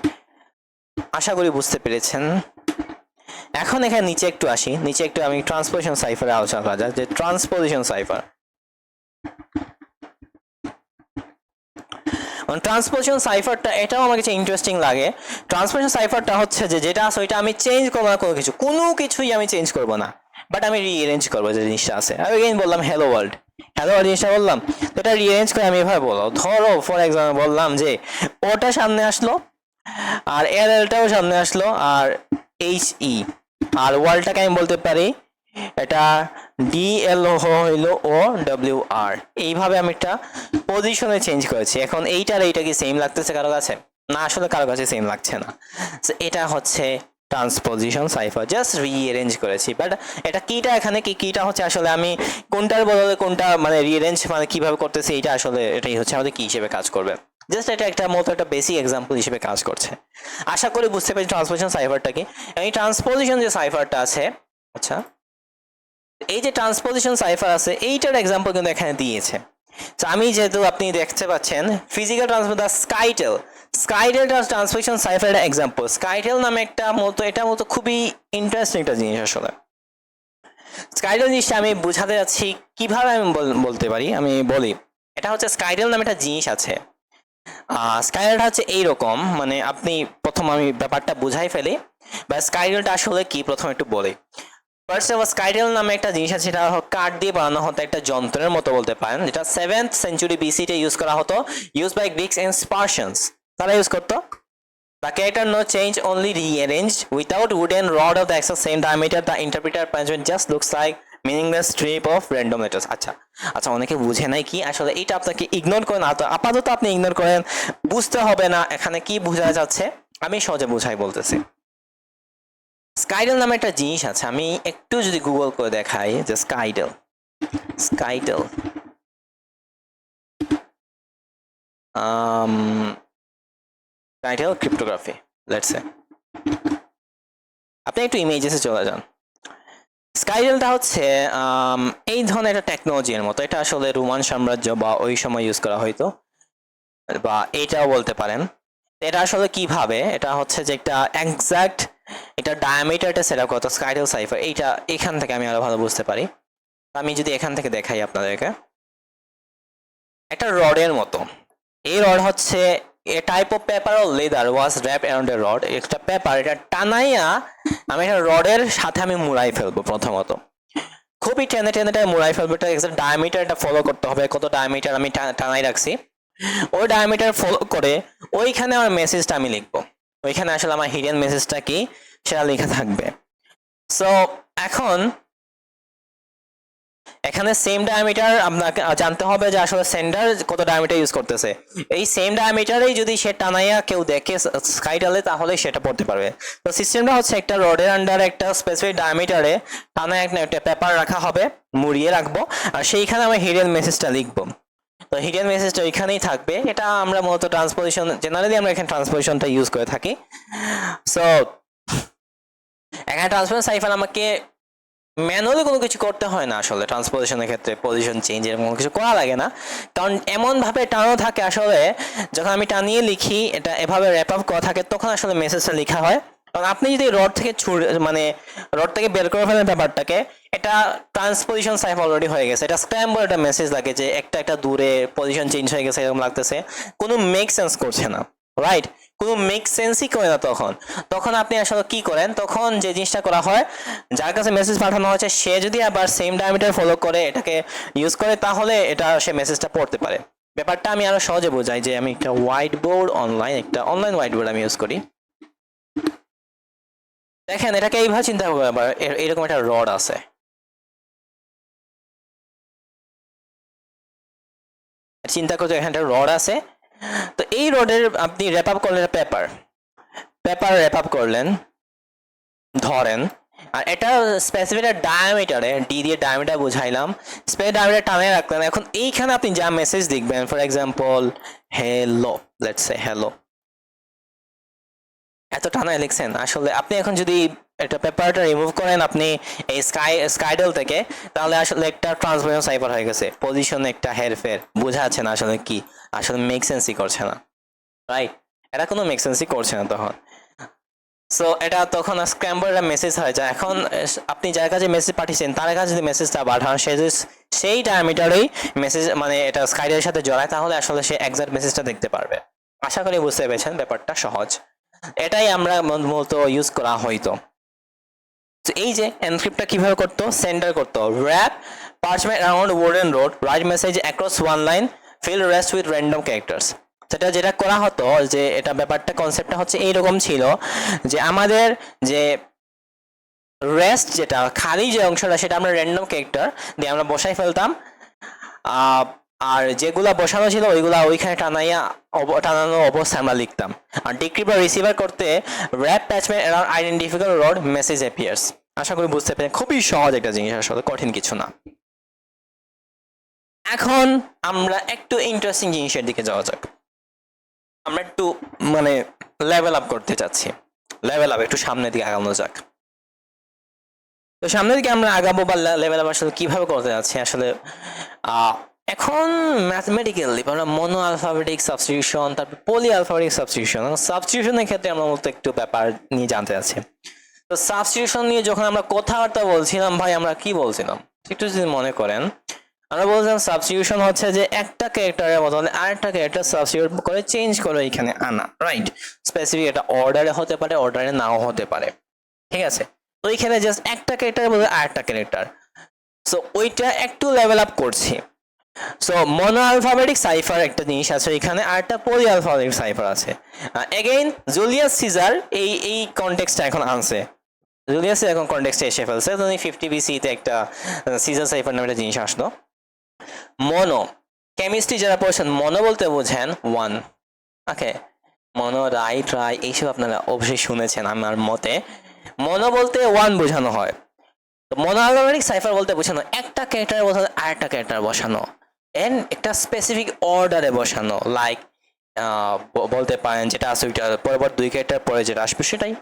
আশা করি বুঝতে পেরেছেন। এখন এখানে নিচে একটু আসি, নিচে একটু আমি ট্রান্সপোজিশন সাইফারে আলোচনা করা যাক যে ট্রান্সপোজিশন সাইফার। ট্রান্সপোজিশন সাইফারটা এটাও আমার কাছে ইন্টারেস্টিং লাগে। ট্রান্সপোজিশন সাইফারটা হচ্ছে যে যেটা আছে ওইটা আমি চেঞ্জ করবো না, কোনো কিছুই আমি চেঞ্জ করবো না, বাট আমি রিঅ্যারেঞ্জ করবো যে জিনিসটা আছে। আমি এগেইন বললাম হ্যালো ওয়ার্ল্ড, হ্যালো ওয়ার্ল্ড জিনিসটা বললাম, তো এটা রিঅ্যারেঞ্জ করে আমি এভাবে বললাম। ধরো ফর এক্সাম্পল বললাম যে ওটা সামনে আসলো আর এলটাও সামনে আসলো আর এইচ ই, আর ওয়ার্ল্ডটাকে আমি বলতে পারি এটা ডিএল হইলো ও ডব্লিউ আর। এইভাবে আমি একটা পজিশনে চেঞ্জ করেছি। এখন এইটার এইটা কি সেম লাগতেছে কারো কাছে? না, আসলে কারো কাছে সেম লাগছে না। এটা হচ্ছে ট্রান্সপোজিশন সাইফার, জাস্ট রিঅ্যারেঞ্জ করেছি। বাট এটা কিটা এখানে কি কিটা হচ্ছে আসলে আমি কোনটার বদলে কোনটা মানে রিঅ্যারেঞ্জ মানে কিভাবে করতেছি, এটা আসলে এটাই হচ্ছে আমাদের কি হিসেবে কাজ করবে। জাস্ট এটা একটা মতো একটা বেসিক এক্সাম্পল হিসেবে কাজ করছে। আশা করি বুঝতে পেরেছি ট্রান্সপোজিশন সাইফারটা কি। এই ট্রান্সপোজিশন যে সাইফারটা আছে, আচ্ছা এই যে ট্রান্সপোজিশন সাইফার আছে এইটার এক্সাম্পল কিন্তু এখানে দিয়েছে। তো আমি যেহেতু আপনি দেখতে পাচ্ছেন ফিজিক্যাল ট্রান্সপোজ স্কাইটেল, স্কাইটেল ট্রান্সপোজিশন সাইফার একটা এক্সাম্পল। স্কাইটেল নামে একটা মতো, এটা মতো খুবই ইন্টারেস্টিং একটা জিনিস আসলে। স্কাইটেল জিনিসটা আমি বোঝাতে যাচ্ছি কিভাবে আমি বলতে পারি, আমি বলি। এটা হচ্ছে স্কাইটেল নামে একটা জিনিস আছে। স্কাইটেলটা হচ্ছে এইরকম, মানে আপনি প্রথম আমি ব্যাপারটা বুঝাই ফেলি বা স্কাইটেলটা আসলে কি প্রথম একটু বলি। ফার্স্ট অফ স্কাইটেল নামে একটা জিনিস আছে, সেটা কাঠ দিয়ে বানানো হতো একটা যন্ত্রের মতো বলতে পারেন, যেটা 7th সেঞ্চুরি বিসিতে ইউজ করা হতো, ইউজ বাই গ্রিক্স এন্ড স্পার্শিয়ানস। তারা ইউজ করতো। The character no change, only rearranged without wooden rod of the exact same diameter. The interpreter punishment just looks like meaningless strip of random letters. আচ্ছা আচ্ছা, অনেকে বুঝে নাই কি আসলে, এইটা আপনাকে ইগনোর করেন, আপাতত আপনি ইগনোর করেন, বুঝতে হবে না এখানে কি বোঝা যাচ্ছে, আমি সহজে বুঝাই বলতেছি। স্কাইডেল নামে একটা জিনিস আছে, আমি একটু যদি গুগল করে দেখাই যে স্কাইডেল, স্কাইডেল স্কাইডেল ক্রিপ্টোগ্রাফি, লেটস সে। আপনি একটু ইমেজেসে চলে যান। স্কাইডেলটা হচ্ছে এই ধরনের একটা টেকনোলজির মতো। এটা আসলে রোমান সাম্রাজ্য বা ওই সময় ইউজ করা হয়তো, বা এটাও বলতে পারেন। এটা আসলে কিভাবে, এটা হচ্ছে যে একটা এক্সাক্ট এটা ডায়ামিটারটা সেট আপ করতো স্কাইডেল সাইফার। এইটা এখান থেকে আমি আরো ভালো বুঝতে পারি। আমি যদি এখান থেকে দেখাই আপনাদেরকে, একটা রডের মতো। এই রড হচ্ছে এ টাইপ অফ পেপার ও leather was wrap around a rod. একটা পেপার এটা টানাইয়া আমি একটা রডের সাথে আমি মুড়াই ফেলবো। প্রথমত খুবই টেনে টেনে টেনে মুড়াই ফেলবো। এটা এক্সাক্ট ডায়ামিটারটা ফলো করতে হবে, কত ডায়ামিটার আমি টানাই রাখছি। ওই ডায়ামিটার ফলো করে ওইখানে আমার মেসেজটা আমি লিখবো। ওইখানে আসলে আমার হিডেন মেসেজটা কি সেটা লেখা থাকবে। সো এখন এখানে সেম ডায়ামিটার আপনাকে জানতে হবে যে আসলে সেন্ডার কত ডায়ামিটার ইউজ করতেছে। এই সেম ডায়ামিটারেই যদি সে টানাইয়া কেউ দেখে স্কাইডালে, তাহলে সেটা পড়তে পারবে। তো সিস্টেমটা হচ্ছে একটা রডের আন্ডার একটা স্পেসিফিক ডায়ামিটারে টানায় একটা পেপার রাখা হবে, মুড়িয়ে রাখবো, আর সেইখানে আমি হিডেন মেসেজটা লিখবো। তো হিডেন মেসেজটা ওইখানেই থাকবে। এটা আমরা মূলত ট্রান্সপোজিশন, জেনারেলি আমরা এখানে ট্রান্সপোজিশনটা ইউজ করে থাকি। সো এখানে ট্রান্সপোজিশন সাইফার আমাকে ম্যানুয়ালি কোনো কিছু করতে হয় না আসলে। ট্রান্সপোজিশনের ক্ষেত্রে পজিশন চেঞ্জ এরকম কোনো কিছু করা লাগে না, কারণ এমন ভাবে টানানো থাকে আসলে। যখন আমি টানিয়ে লিখি, এটা এভাবে র্যাপ আপ করা থাকে, তখন আসলে মেসেজটা লেখা হয়। কারণ আপনি যদি রড থেকে মানে রড থেকে বের করে ফেলেন ব্যাপারটাকে, এটা ট্রান্সপোজিশন সাইফ অলরেডি হয়ে গেছে। এটা স্ক্র্যাম্বল একটা মেসেজ লাগে যে একটা একটা দূরে পজিশন চেঞ্জ হয়ে গেছে এরকম লাগতেছে, কোনো মেক সেন্স করছে না, রাইট? কোনো মেক সেন্সই করে না। তখন তখন আপনি আসলে কি করেন, তখন যে জিনিসটা করা হয়, যার কাছে মেসেজ পাঠানো হচ্ছে সে যদি আবার সেম ডায়ামিটার ফলো করে এটাকে ইউজ করে, তাহলে এটা সে মেসেজটা পড়তে পারে। ব্যাপারটা আমি আরো সহজে বোঝাই যে আমি একটা হোয়াইট বোর্ড একটা অনলাইন হোয়াইট বোর্ড আমি ইউজ করি। দেখেন এটাকে এইভাবে চিন্তা করবো। আবার এরকম একটা রড আছে, চিন্তা করছো এখানে একটা রড আছে। তো এই রডের আপনি র্যাপ আপ করলেন পেপার, র্যাপ আপ করলেন ধরেন, আর এটা স্পেসিফিক ডায়ামিটারে, ডি দিয়ে ডায়ামিটার বুঝাইলাম, স্পেসিফিক ডায়ামিটার টানে রাখলেন। এখন এইখানে আপনি যা মেসেজ লিখবেন, for example hello, let's say hello, এত টানায় লিখছেন। আসলে আপনি এখন যদি একটা পেপারটা রিমুভ করেন আপনি এই স্কাইডল থেকে, তাহলে আসলে একটা ট্রান্সপোজিশন সাইফার হয়ে গেছে। পজিশনে একটা হেরফের, বোঝা যাচ্ছে না আসলে কি, আসলে মেক সেন্সই করছে না, রাইট? এটা কোনো মেক সেন্সই করছে না তখন। সো এটা তখন স্ক্র্যাম্বল একটা মেসেজ হয়ে যায়। এখন আপনি যার কাছে মেসেজ পাঠিয়েছেন তার কাছে যদি মেসেজটা পাঠান, সে যদি সেই ডায়ামিটারেই মেসেজ মানে এটা স্কাইডের সাথে জড়ায়, তাহলে আসলে সে এক্সাক্ট মেসেজটা দেখতে পারবে। আশা করি বুঝতে পেরেছেন, ব্যাপারটা সহজ। এটাই আমরা মূলত ইউজ করা হয়তো। তো এই যে এনক্রিপ্টটা কিভাবে করতো, সেন্ডার করতো wrap parchment around wooden rod, write message across one line, fill rest with random characters. সেটা যেটা করা হতো, যে এটা ব্যাপারটা কনসেপ্টটা হচ্ছে এইরকম ছিল যে আমাদের যে রেস্ট, যেটা খালি যে অংশটা, সেটা আমরা র্যান্ডম ক্যারেক্টার দিয়ে আমরা বসাই ফেলতাম। আর যেগুলা বসানো ছিল ওইগুলা ওইখানে টানানো অবস্থায় আমরা লিখতাম। আর ডিক্রিপ বা রিসিভার করতে wrap parchment around identical rod message appears. আশা করি বুঝতে পেরেছেন, খুবই সহজ একটা জিনিস, আসলে কঠিন কিছু না। এখন আমরা একটু ইন্টারেস্টিং জিনিসের দিকে যাওয়া যাক। আমরা একটু মানে লেভেল আপ করতে চাচ্ছি, লেভেল আপ, একটু সামনের দিকে আগানো যাক। তো সামনের দিকে আমরা আগাবো বা লেভেল আপ আসলে কিভাবে করতে যাচ্ছি আসলে, এখন ম্যাথমেটিক্যালি আমরা মনো আলফাবেটিক সাবস্টিটিউশন, তারপর পলি আলফাবেটিক সাবস্টিটিউশন, সাবস্টিটিউশনের ক্ষেত্রে আমরা মূলত একটু ব্যাপার নিয়ে জানতে চাচ্ছি। তো সাবস্টিটিউশন নিয়ে যখন আমরা কথাবার্তা বলছিলাম, ভাই আমরা কি বলছিলাম একটু যদি মনে করেন, আমরা বলছিলাম সাবস্টিটিউশন হচ্ছে যে একটা ক্যারেক্টারের বদলে আরেকটা ক্যারেক্টার সাবস্টিটিউট করে চেঞ্জ করে এখানে আনা, রাইট? স্পেসিফিক এটা অর্ডারে হতে পারে, অর্ডারে নাও হতে পারে, ঠিক আছে? তো এখানে জাস্ট একটা ক্যারেক্টারের বদলে আরেকটা ক্যারেক্টার। সো ওইটা একটু লেভেল আপ করছি। সো মনো আলফাবেটিক সাইফার একটা জিনিস আছে এখানে, আর একটা পলি আলফাবেটিক সাইফার আছে। এগেইন জুলিয়াস সিজার এই কনটেক্সটটা এখন আনছে, জুলিয়াস এখন কনটেক্সটে এসে ফেলছে। তো 50 BC তে একটা সিজার সাইফার নামে একটা জিনিস আসলো। মনো, কেমিস্ট্রি যারা পড়ছেন মনো বলতে বোঝেন ওয়ান, ওকে? মনো, রাইট, এইসব আপনারা অবশ্যই শুনেছেন আমার মতে। মনো বলতে ওয়ান বোঝানো হয়। তো মনো আলফাবেটিক সাইফার বলতে বোঝানো একটা ক্যারেক্টারের বসানো আরেকটা ক্যারেক্টার বসানো, এন্ড একটা স্পেসিফিক অর্ডারে বসানো, লাইক বলতে পারেন যেটা আছে ওইটা পরপর দুই ক্যারেক্টার পরে যেটা আসবে সেটাই,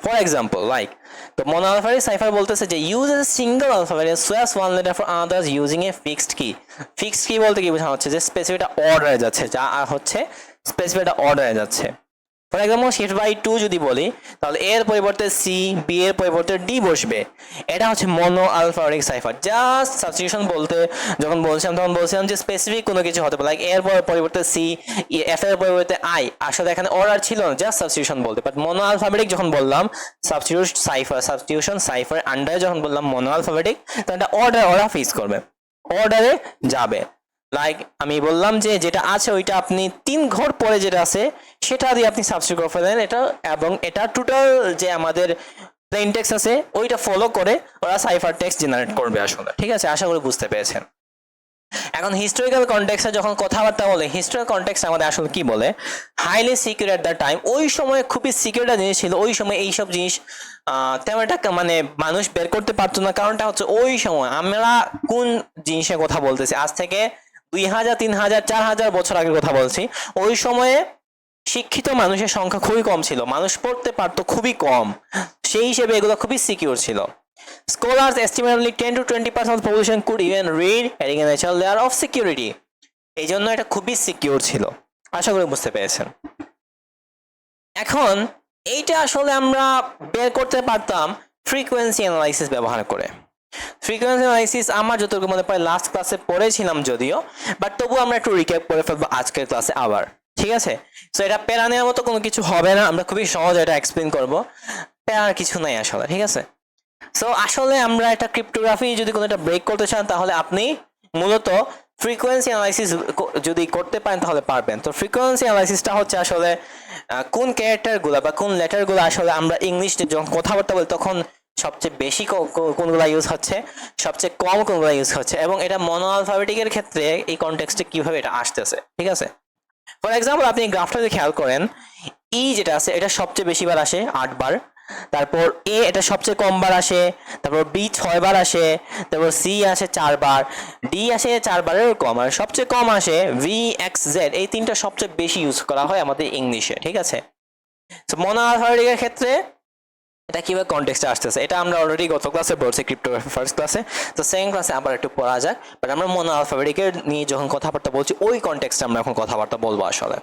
ফর এক্সাম্পল লাইক তো মনোআলফাবেটিক সাইফার বলতেছে যে ইউজ এ সিঙ্গেল অ্যালফাবেট সোয়াস one letter for others using a fixed key. Fixed key বলতে কি বোঝানো হচ্ছে যে স্পেসিফিক অর্ডারে যাচ্ছে, যা হচ্ছে স্পেসিফিক অর্ডারে যাচ্ছে। ফর এক্সাম্পল শিফট বাই 2 যদি বলি তাহলে এর পরিবর্তে সি, বি এর পরিবর্তে ডি বসবে। এটা হচ্ছে মনো আলফাবেটিক সাইফার। জাস্ট সাবস্টিটিউশন বলতে যখন বলছিলাম তখন বলছিলাম যে স্পেসিফিক কোনো কিছু হতে পারে, লাইক এর পরিবর্তে সি, এফ এর পরিবর্তে আই। আসলে এখানে অর্ডার ছিল না, জাস্ট সাবস্টিটিউশন বলতে। বাট মনো আলফাবেটিক যখন বললাম সাবস্টিটিউশন সাইফার আন্ডারে যখন বললাম মনো আলফাবেটিক, তাহলে এটা অর্ডার ওরা ফিক্স করবে, অর্ডারে যাবে। লাইক আমি বললাম যে যেটা আছে ওইটা আপনি 3 ঘর পরে যেটা আছে সেটা দিয়ে আপনি সাবস্টিটিউট করে ফেলেন এটা, এবং এটা টোটাল যে আমাদের প্লেন টেক্সট আছে ওইটা ফলো করে ওরা সাইফার টেক্সট জেনারেট করবে আসলে। ঠিক আছে, আশা করি বুঝতে পেরেছেন। এখন হিস্টোরিক্যাল কনটেক্সটে যখন কথাবার্তা বলে, হিস্টোরিক্যাল কনটেক্সট আমাদের আসলে কি বলে, highly secure at the time. ওই সময় খুবই সিকিউর একটা জিনিস ছিল, ওই সময় এইসব জিনিস তেমন একটা মানে মানুষ বের করতে পারতো না। কারণটা হচ্ছে ওই সময় আমরা কোন জিনিসের কথা বলতেছি, আজ থেকে 2000, 3000, 4000 বছর আগের কথা বলছি। ওই সময়ে শিক্ষিত মানুষের সংখ্যা খুবই কম ছিল, মানুষ পড়তে পারতো খুবই কম, সেই হিসেবে এগুলো খুবই সিকিউর ছিল। Scholars estimate only 10 to 20% of the population could even read, adding a natural layer of security. এই জন্য এটা খুবই সিকিউর ছিল, আশা করি বুঝতে পেরেছেন। এখন এইটা আসলে আমরা বের করতে পারতাম ফ্রিকোয়েন্সি অ্যানালাইসিস ব্যবহার করে। ফ্রিকোয়েন্সি অ্যানালাইসিস আমার যতটুকু মনে পড়ে লাস্ট ক্লাসে পড়েছিলাম যদিও, বাট তবু আমরা একটু রিক্যাপ করে ফেলবো আজকের ক্লাসে আবার। ঠিক আছে, সো এটা প্যারা নেওয়ার মতো কোনো কিছু হবে না, আমরা খুবই সহজ এটা এক্সপ্লেন করবো, প্যারার কিছু নাই আসলে। ঠিক আছে, সো আসলে আমরা এটা ক্রিপ্টোগ্রাফি যদি কোনো একটা ব্রেক করতে চান তাহলে আপনি মূলত ফ্রিকোয়েন্সি অ্যানালাইসিস যদি করতে পারেন তাহলে পারবেন। তো ফ্রিকোয়েন্সি অ্যানালাইসিসটা হচ্ছে আসলে কোন ক্যারেক্টারগুলো বা কোন লেটারগুলো আসলে আমরা ইংলিশে যখন কথাবার্তা বলি তখন সবচেয়ে বেশি কোনগুলো ইউজ হচ্ছে, সবচেয়ে কম কোনগুলো ইউজ হচ্ছে, এবং এটা মনো আলফাবেটিকের ক্ষেত্রে এই কনটেক্সটে কিভাবে এটা আসতেছে। ঠিক আছে, ফর এক্সাম্পল আপনি গ্রাফটা যদি খেয়াল করেন, ই যেটা আছে এটা সবচেয়ে বেশি বার আসে 8 বার, তারপর এ এটা সবচেয়ে কম বার আসে, তারপর বি 6 বার আসে, তারপর সি আসে 4 বার, ডি আসে 4 বারেরও কম, আর সবচেয়ে কম আসে ভি, এক্স, জেড। এই তিনটা সবচেয়ে বেশি ইউজ করা হয় আমাদের ইংলিশে। ঠিক আছে, তো মনো আলফাবেটিকের ক্ষেত্রে এটা কিভাবে কনটেক্সটে আসতেছে এটা আমরা অলরেডি গত ক্লাসে পড়ছি, ক্রিপ্টোগ্রাফি ফার্স্ট ক্লাসে। তো সেকেন্ড ক্লাসে আবার একটু পড়া যাক, বাট আমরা মনো আলফাবেটিকের নিয়ে যখন কথাবার্তা বলছি ওই কনটেক্সটে আমরা এখন কথাবার্তা বলবো আসলে।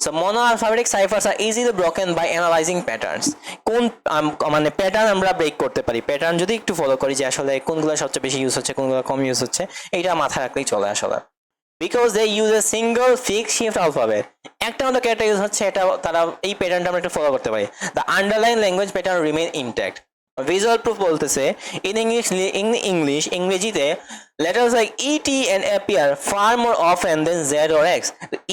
So monoalphabetic ciphers are easily broken by analysing patterns. কোন মানে প্যাটার্ন আমরা ব্রেক করতে পারি, প্যাটার্ন যদি একটু ফলো করি যে আসলে কোনগুলো সবচেয়ে বেশি ইউজ হচ্ছে কোনগুলো কম ইউজ হচ্ছে, এইটা মাথায় রাখলেই চলে আসলে। Because they use a single fixed shift alphabet. একটা মতো ক্যারেক্টার ইউজ হচ্ছে, এটা তারা এই প্যাটার্নটা আমরা একটু ফলো করতে পারি। The underline language pattern remain intact. Visual proof বলতেছে ইংরেজিতে letters like et and appear far more often than z or x.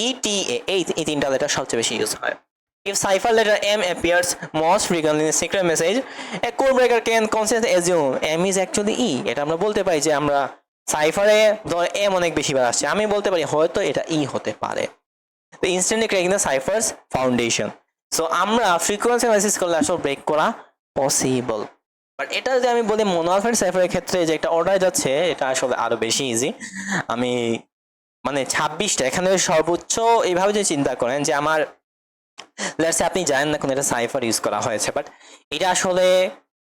et এই তিনটা লেটার সবচেয়ে বেশি ইউজ হয়। If cipher letter M appears most frequently in a secret message, a code breaker can consistently assume M is actually E. এটা আমরা বলতে পারি যে আমরা সাইফারে ধর M অনেক বেশি বার আসছে, আমি বলতে পারি হয়তো এটা E হতে পারে। তো instantly cracking the cipher's foundation. So আমরা ফ্রিকোয়েন্সি অ্যানালাইসিস করলে আসলে ব্রেক করা পসিবল। বাট এটা যদি আমি বলি মনো আলফাবেটিক সাইফারের ক্ষেত্রে যে একটা অর্ডার যাচ্ছে, এটা আসলে আরো বেশি ইজি। আমি মানে 26টা এখানে সর্বোচ্চ এইভাবে যদি চিন্তা করেন যে আমার লেটস আপনি জানেন না কোন একটা সাইফার ইউজ করা হয়েছে, বাট এটা আসলে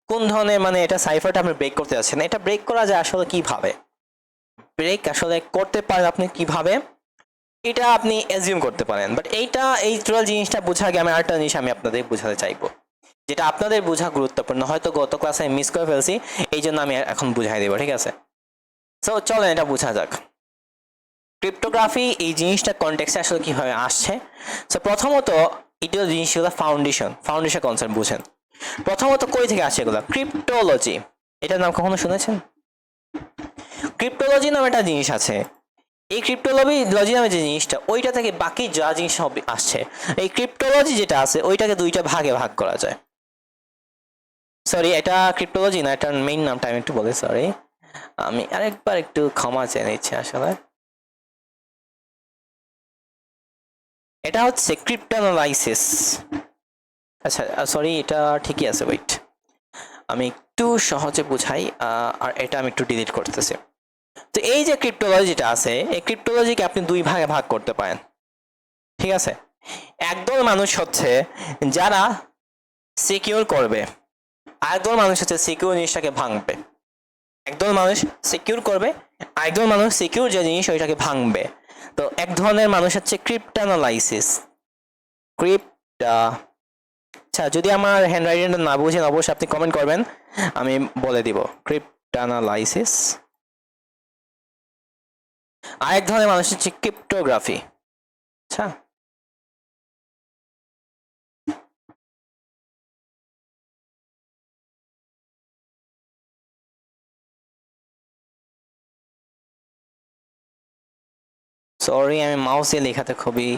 কোন ধরনের মানে এটা সাইফারটা আপনি ব্রেক করতে যাচ্ছেন, এটা ব্রেক করা যায় আসলে কিভাবে, ব্রেক আসলে করতে পারেন আপনি কিভাবে, এটা আপনি অ্যাজিউম করতে পারেন। বাট এইটা এই টোটাল জিনিসটা বোঝা আগে আমি আরেকটা জিনিস আমি আপনাদের বোঝাতে চাইবো, যেটা আপনাদের বোঝা গুরুত্বপূর্ণ, হয়তো গত ক্লাসে মিস করে ফেলছি, এই জন্য আমি এখন বুঝাই দেবো। ঠিক আছে, সো চলেন এটা বোঝা যাক ক্রিপ্টোগ্রাফি এই জিনিসটা কনটেক্সটে আসলে কিভাবে আসছে। সো প্রথমত এটা জিনিসগুলো ফাউন্ডেশন কনসেপ্ট বুঝেন। প্রথমত কই থেকে আসে এগুলো, ক্রিপ্টোলজি, এটার নাম কখনো শুনেছেন? ক্রিপ্টোলজি নামে একটা জিনিস আছে, এই ক্রিপ্টোলজি নামে যে জিনিসটা ওইটা থেকে বাকি যা জিনিস সব আসছে। এই ক্রিপ্টোলজি যেটা আছে ওইটাকে দুইটা ভাগে ভাগ করা যায়। সরি, এটা ক্রিপ্টোলজি না, এটার মেইন নামটা আমি একটু বলি, সরি আমি আরেকবার একটু ক্ষমা চেয়ে নিচ্ছি। আসলে এটা হচ্ছে ক্রিপ্টোনালাইসিস। আচ্ছা সরি, এটা ঠিকই আছে, ওয়েট আমি একটু সহজে বুঝাই, আর এটা আমি একটু ডিলিট করতেছি। তো এই যে ক্রিপ্টোলজিটা আছে, এই ক্রিপ্টোলজিকে আপনি দুই ভাগে ভাগ করতে পারেন। ঠিক আছে, একদল মানুষ হচ্ছে যারা সিকিউর করবে, আরেকদল মানুষ হচ্ছে সিকিউর জিনিসটাকে ভাঙবে। একদল মানুষ সিকিউর করবে, আরেকদল মানুষ সিকিউর যে জিনিস ওইটাকে ভাঙবে। তো এক ধরনের মানুষ হচ্ছে ক্রিপ্টানালাইসিস। ক্রিপ্টা, আচ্ছা যদি আমার হ্যান্ডরাইটিংটা না বুঝেন অবশ্যই আপনি কমেন্ট করবেন, আমি বলে দিব। ক্রিপ্টানালাইসিস। আরেক ধরনের মানুষ হচ্ছে ক্রিপ্টোগ্রাফি। আচ্ছা, সরি আমি মাউস দিয়ে লেখাতে খুবই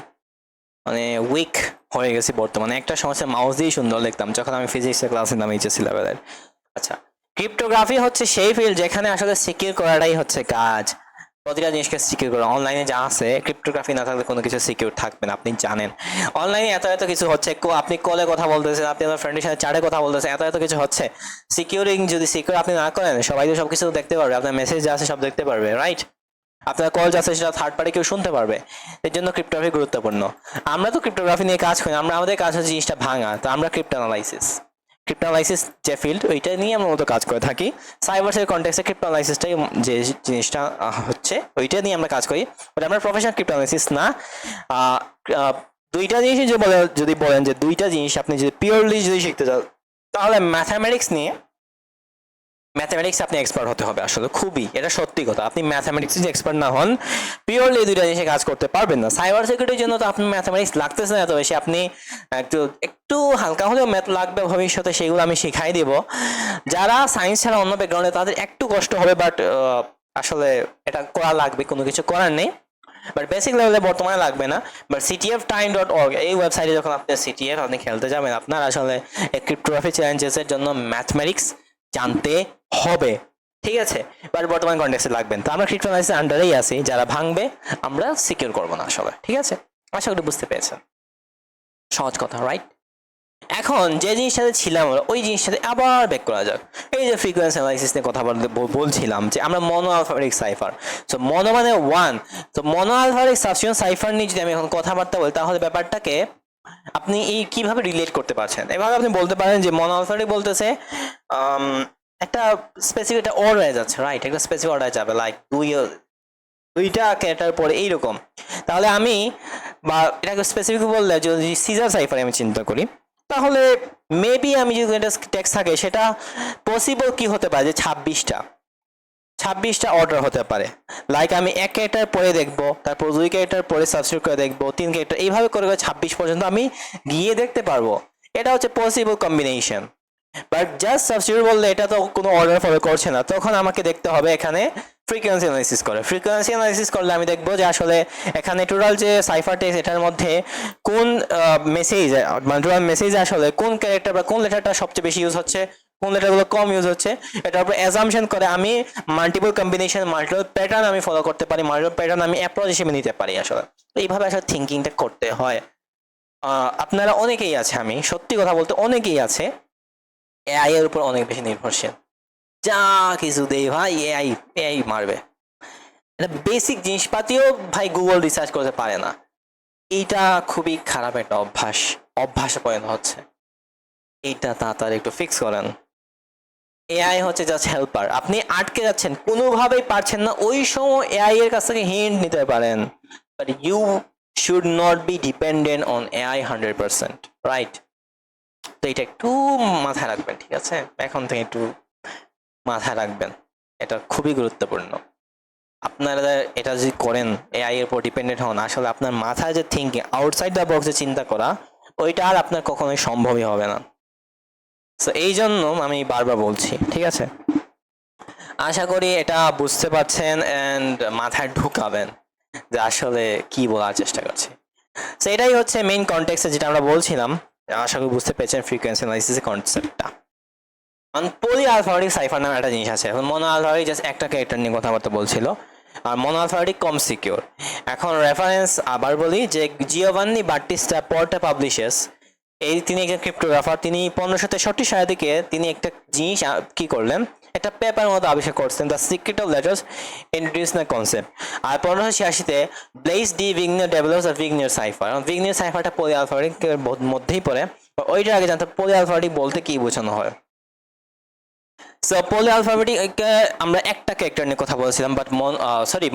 মানে উইক হয়ে গেছি বর্তমানে। একটা সমস্যা, মাউস দিয়েই সুন্দর লিখতাম যখন আমি ফিজিক্সের ক্লাসে নাম এইচএসসি লেভেলের। আচ্ছা, ক্রিপ্টোগ্রাফি হচ্ছে সেই ফিল্ড যেখানে আসলে সিকিউর করাটাই হচ্ছে কাজ। প্রতিটা জিনিসকে সিকিউর করা। অনলাইনে যা আছে ক্রিপ্টোগ্রাফি না থাকলে কোনো কিছু সিকিউর থাকবে না, আপনি জানেন। অনলাইনে এত এত কিছু হচ্ছে, আপনি কলে কথা বলতেছেন, আপনি আপনার ফ্রেন্ডের সাথে চ্যাটে কথা বলতেছেন, এত এত কিছু হচ্ছে। সিকিউরিং যদি সিকিউর আপনি না করেন, সবাই তো সবকিছু দেখতে পারবে, আপনার মেসেজ যা আছে সব দেখতে পারবে, রাইট? আপনার কল যাচ্ছে সেটা থার্ড পার্টি কেউ শুনতে পারবে। এর জন্য ক্রিপ্টোগ্রাফি গুরুত্বপূর্ণ। আমরা তো ক্রিপ্টোগ্রাফি নিয়ে কাজ করি, আমাদের কাজ হচ্ছে জিনিসটা ভাঙা, তো আমরা ক্রিপ্টোনালাইসিস যে ফিল্ড ওইটা নিয়ে আমরা মতো কাজ করে থাকি। সাইবারের কনটেক্সটে ক্রিপ্টোনালাইসিসটাই যে জিনিসটা হচ্ছে ওইটা নিয়ে আমরা কাজ করি, বাট আমরা প্রফেশনাল ক্রিপ্টোনালাইসিস না। দুইটা জিনিস যদি বলেন যে দুইটা জিনিস আপনি যদি পিওরলি যদি শিখতে চান, তাহলে ম্যাথামেটিক্স আপনি এক্সপার্ট হতে হবে। আসলে খুবই এটা সত্যি কথা, আপনি ম্যাথামেটিক্স যদি এক্সপার্ট না হন, পিওরলি এই দুইটা জিনিসে কাজ করতে পারবেন না। সাইবার সিকিউরিটির জন্য তো আপনি ম্যাথামেটিক্স লাগতেছে না এত বেশি, আপনি একটু একটু হালকা হলেও ম্যাথ লাগবে ভবিষ্যতে, সেগুলো আমি শিখাই দিব। যারা সায়েন্স ছাড়া অন্য ব্যাকগ্রাউন্ডে তাদের একটু কষ্ট হবে, বাট আসলে এটা করা লাগবে, কোনো কিছু করার নেই। বাট বেসিক লেভেলে বর্তমানে লাগবে না। বাট ctftime.org এই ওয়েবসাইটে যখন আপনি সিটিএফ আপনি খেলতে যাবেন, আপনার আসলে ক্রিপ্টোগ্রাফি চ্যালেঞ্জেসের জন্য ম্যাথমেটিক্স জানতে হবে, ঠিক আছে? বাট বর্তমান কনটেক্সটে লাগবেন। তো আমরা ক্রিপ্টোনালাইসিসের আন্ডারেই আছি, যারা ভাঙবে আমরা সিকিউর করবো না আসলে, ঠিক আছে? আশা করি বুঝতে পেরেছেন, সহজ কথা, রাইট? এখন যে জিনিসটাতে ছিলাম আমরা ওই জিনিসটাতে আবার ব্যাক করা যাক। এই যে ফ্রিকোয়েন্সি অ্যানালাইসিস নিয়ে কথা বলছিলাম যে আমরা মনো আলফাবেটিক সাইফার, সো মনো মানে ওয়ান, তো মনো আলফাবেটিক সাবস্টিটিউশন সাইফার নিয়ে যদি আমি এখন কথাবার্তা বলি, তাহলে ব্যাপারটাকে আপনি এই কিভাবে রিলেট করতে পারছেন? এভাবে আপনি বলতে পারেন যে মনো আলফাবেটিক বলতেছে একটা স্পেসিফিক একটা অর্ডারে যাচ্ছে, রাইট? একটা স্পেসিফিক অর্ডারে যাবে, লাইক দুইটা ক্যারেক্টার পরে এইরকম। তাহলে আমি বা এটাকে স্পেসিফিক বললে যদি সিজার সাইফার আমি চিন্তা করি, তাহলে মেবি আমি যদি এটা টেক্সট থাকে সেটা পসিবল কি হতে পারে যে 26টা অর্ডার হতে পারে। লাইক আমি এক ক্যারেক্টার পরে দেখবো, তারপর 2 ক্যারেক্টার পরে সাবস্টিটিউট করে দেখবো, 3 ক্যারেক্টার, এইভাবে করে 26 পর্যন্ত আমি গিয়ে দেখতে পারবো। এটা হচ্ছে possible combination. But just substitute বললে এটা তো কোনো অর্ডার ফলো করছে না, তখন আমাকে দেখতে হবে এখানে ফ্রিকোয়েন্সি অ্যানালাইসিস করে। ফ্রিকোয়েন্সি অ্যানালাইসিস করলে আমি দেখবো যে আসলে এখানে টোটাল যে সাইফার টেক্সট এটার মধ্যে কোন মেসেজ, মানে টোটাল মেসেজ আসলে কোন ক্যারেক্টার বা কোন লেটারটা সবচেয়ে বেশি ইউজ হচ্ছে, কোন লেটারগুলো কম ইউজ হচ্ছে, এটার উপর অ্যাজাম্পশন করে আমি মাল্টিপল কম্বিনেশন, মাল্টিপল প্যাটার্ন আমি ফলো করতে পারি, মাল্টিপল প্যাটার্ন আমি অ্যাপ্রোচ হিসেবে নিতে পারি। আসলে এইভাবে আসলে থিঙ্কিংটা করতে হয়। আপনারা অনেকেই আছে, আমি সত্যি কথা বলতে অনেকেই আছে এআই এর উপর অনেক বেশি নির্ভরশীল। যা কিছু দেই ভাই এআই মারবে, এটা বেসিক জিনিসপাতিও ভাই গুগল রিসার্চ করতে পারে না। এইটা খুবই খারাপ একটা অভ্যাসে পরিণত হচ্ছে। এইটা তাড়াতাড়ি একটু ফিক্স করেন। এআই হচ্ছে জাস্ট হেল্পার, আপনি আটকে যাচ্ছেন, কোনোভাবেই পারছেন না, ওই সময় এআই এর কাছ থেকে হিন্ট নিতে পারেন, but you should not be dependent on AI 100%, right? তো এটা একটু মাথায় রাখবেন, ঠিক আছে? এখন থেকে একটু মাথায় রাখবেন, এটা খুবই গুরুত্বপূর্ণ। আপনারা এটা যদি করেন, এআই এর উপর ডিপেন্ডেন্ট হন, আসলে আপনার মাথায় যে থিঙ্কিং, আউটসাইড দ্য বক্সে চিন্তা করা, ওইটা আর আপনার কখনোই সম্ভবই হবে না। তো এই জন্য আমি বারবার বলছি, ঠিক আছে? আশা করি এটা বুঝতে পারছেন এন্ড মাথায় ঢুকাবেন যে আসলে কি বলার চেষ্টা করছি। তো এটাই হচ্ছে মেইন কনটেক্সটে যেটা আমরা বলছিলাম। আশা করি বুঝতে পেরেছেন ফ্রিকোয়েন্সি অ্যানালাইসিসের কনসেপ্টটা। পলি আলফাবেটিক সাইফার নামে একটা জিনিস আছে। এখন মনো আলফাবেটিক জাস্ট একটা ক্যারেক্টার নিয়ে কথাবার্তা বলছিল, আর মনো আলফাবেটিক কম সিকিউর। এখন রেফারেন্স আবার বলি যে জিওভান্নি বাট্টিস্টা পোর্টা পাবলিশার্স, তিনি একজন ক্রিপ্টোগ্রাফার, তিনি 1563 সালের দিকে তিনি একটা জিনিস কি করলেন, একটা পেপার মতো আবিষ্কার করছেন, the secret of letters introduce the concept. আর 1586-তে Blaise de Vigenere develops the Vigenere cipher. Vigenere সাইফারটা পলি আলফাবেটিকের মধ্যেই পড়ে। ওইটার আগে জানতে পলি আলফাবেটিক বলতে কি বোঝানো হয়। সো পলি আলফাবেটিক আমরা একটা ক্যারেক্টার নিয়ে কথা বলছিলাম, বাট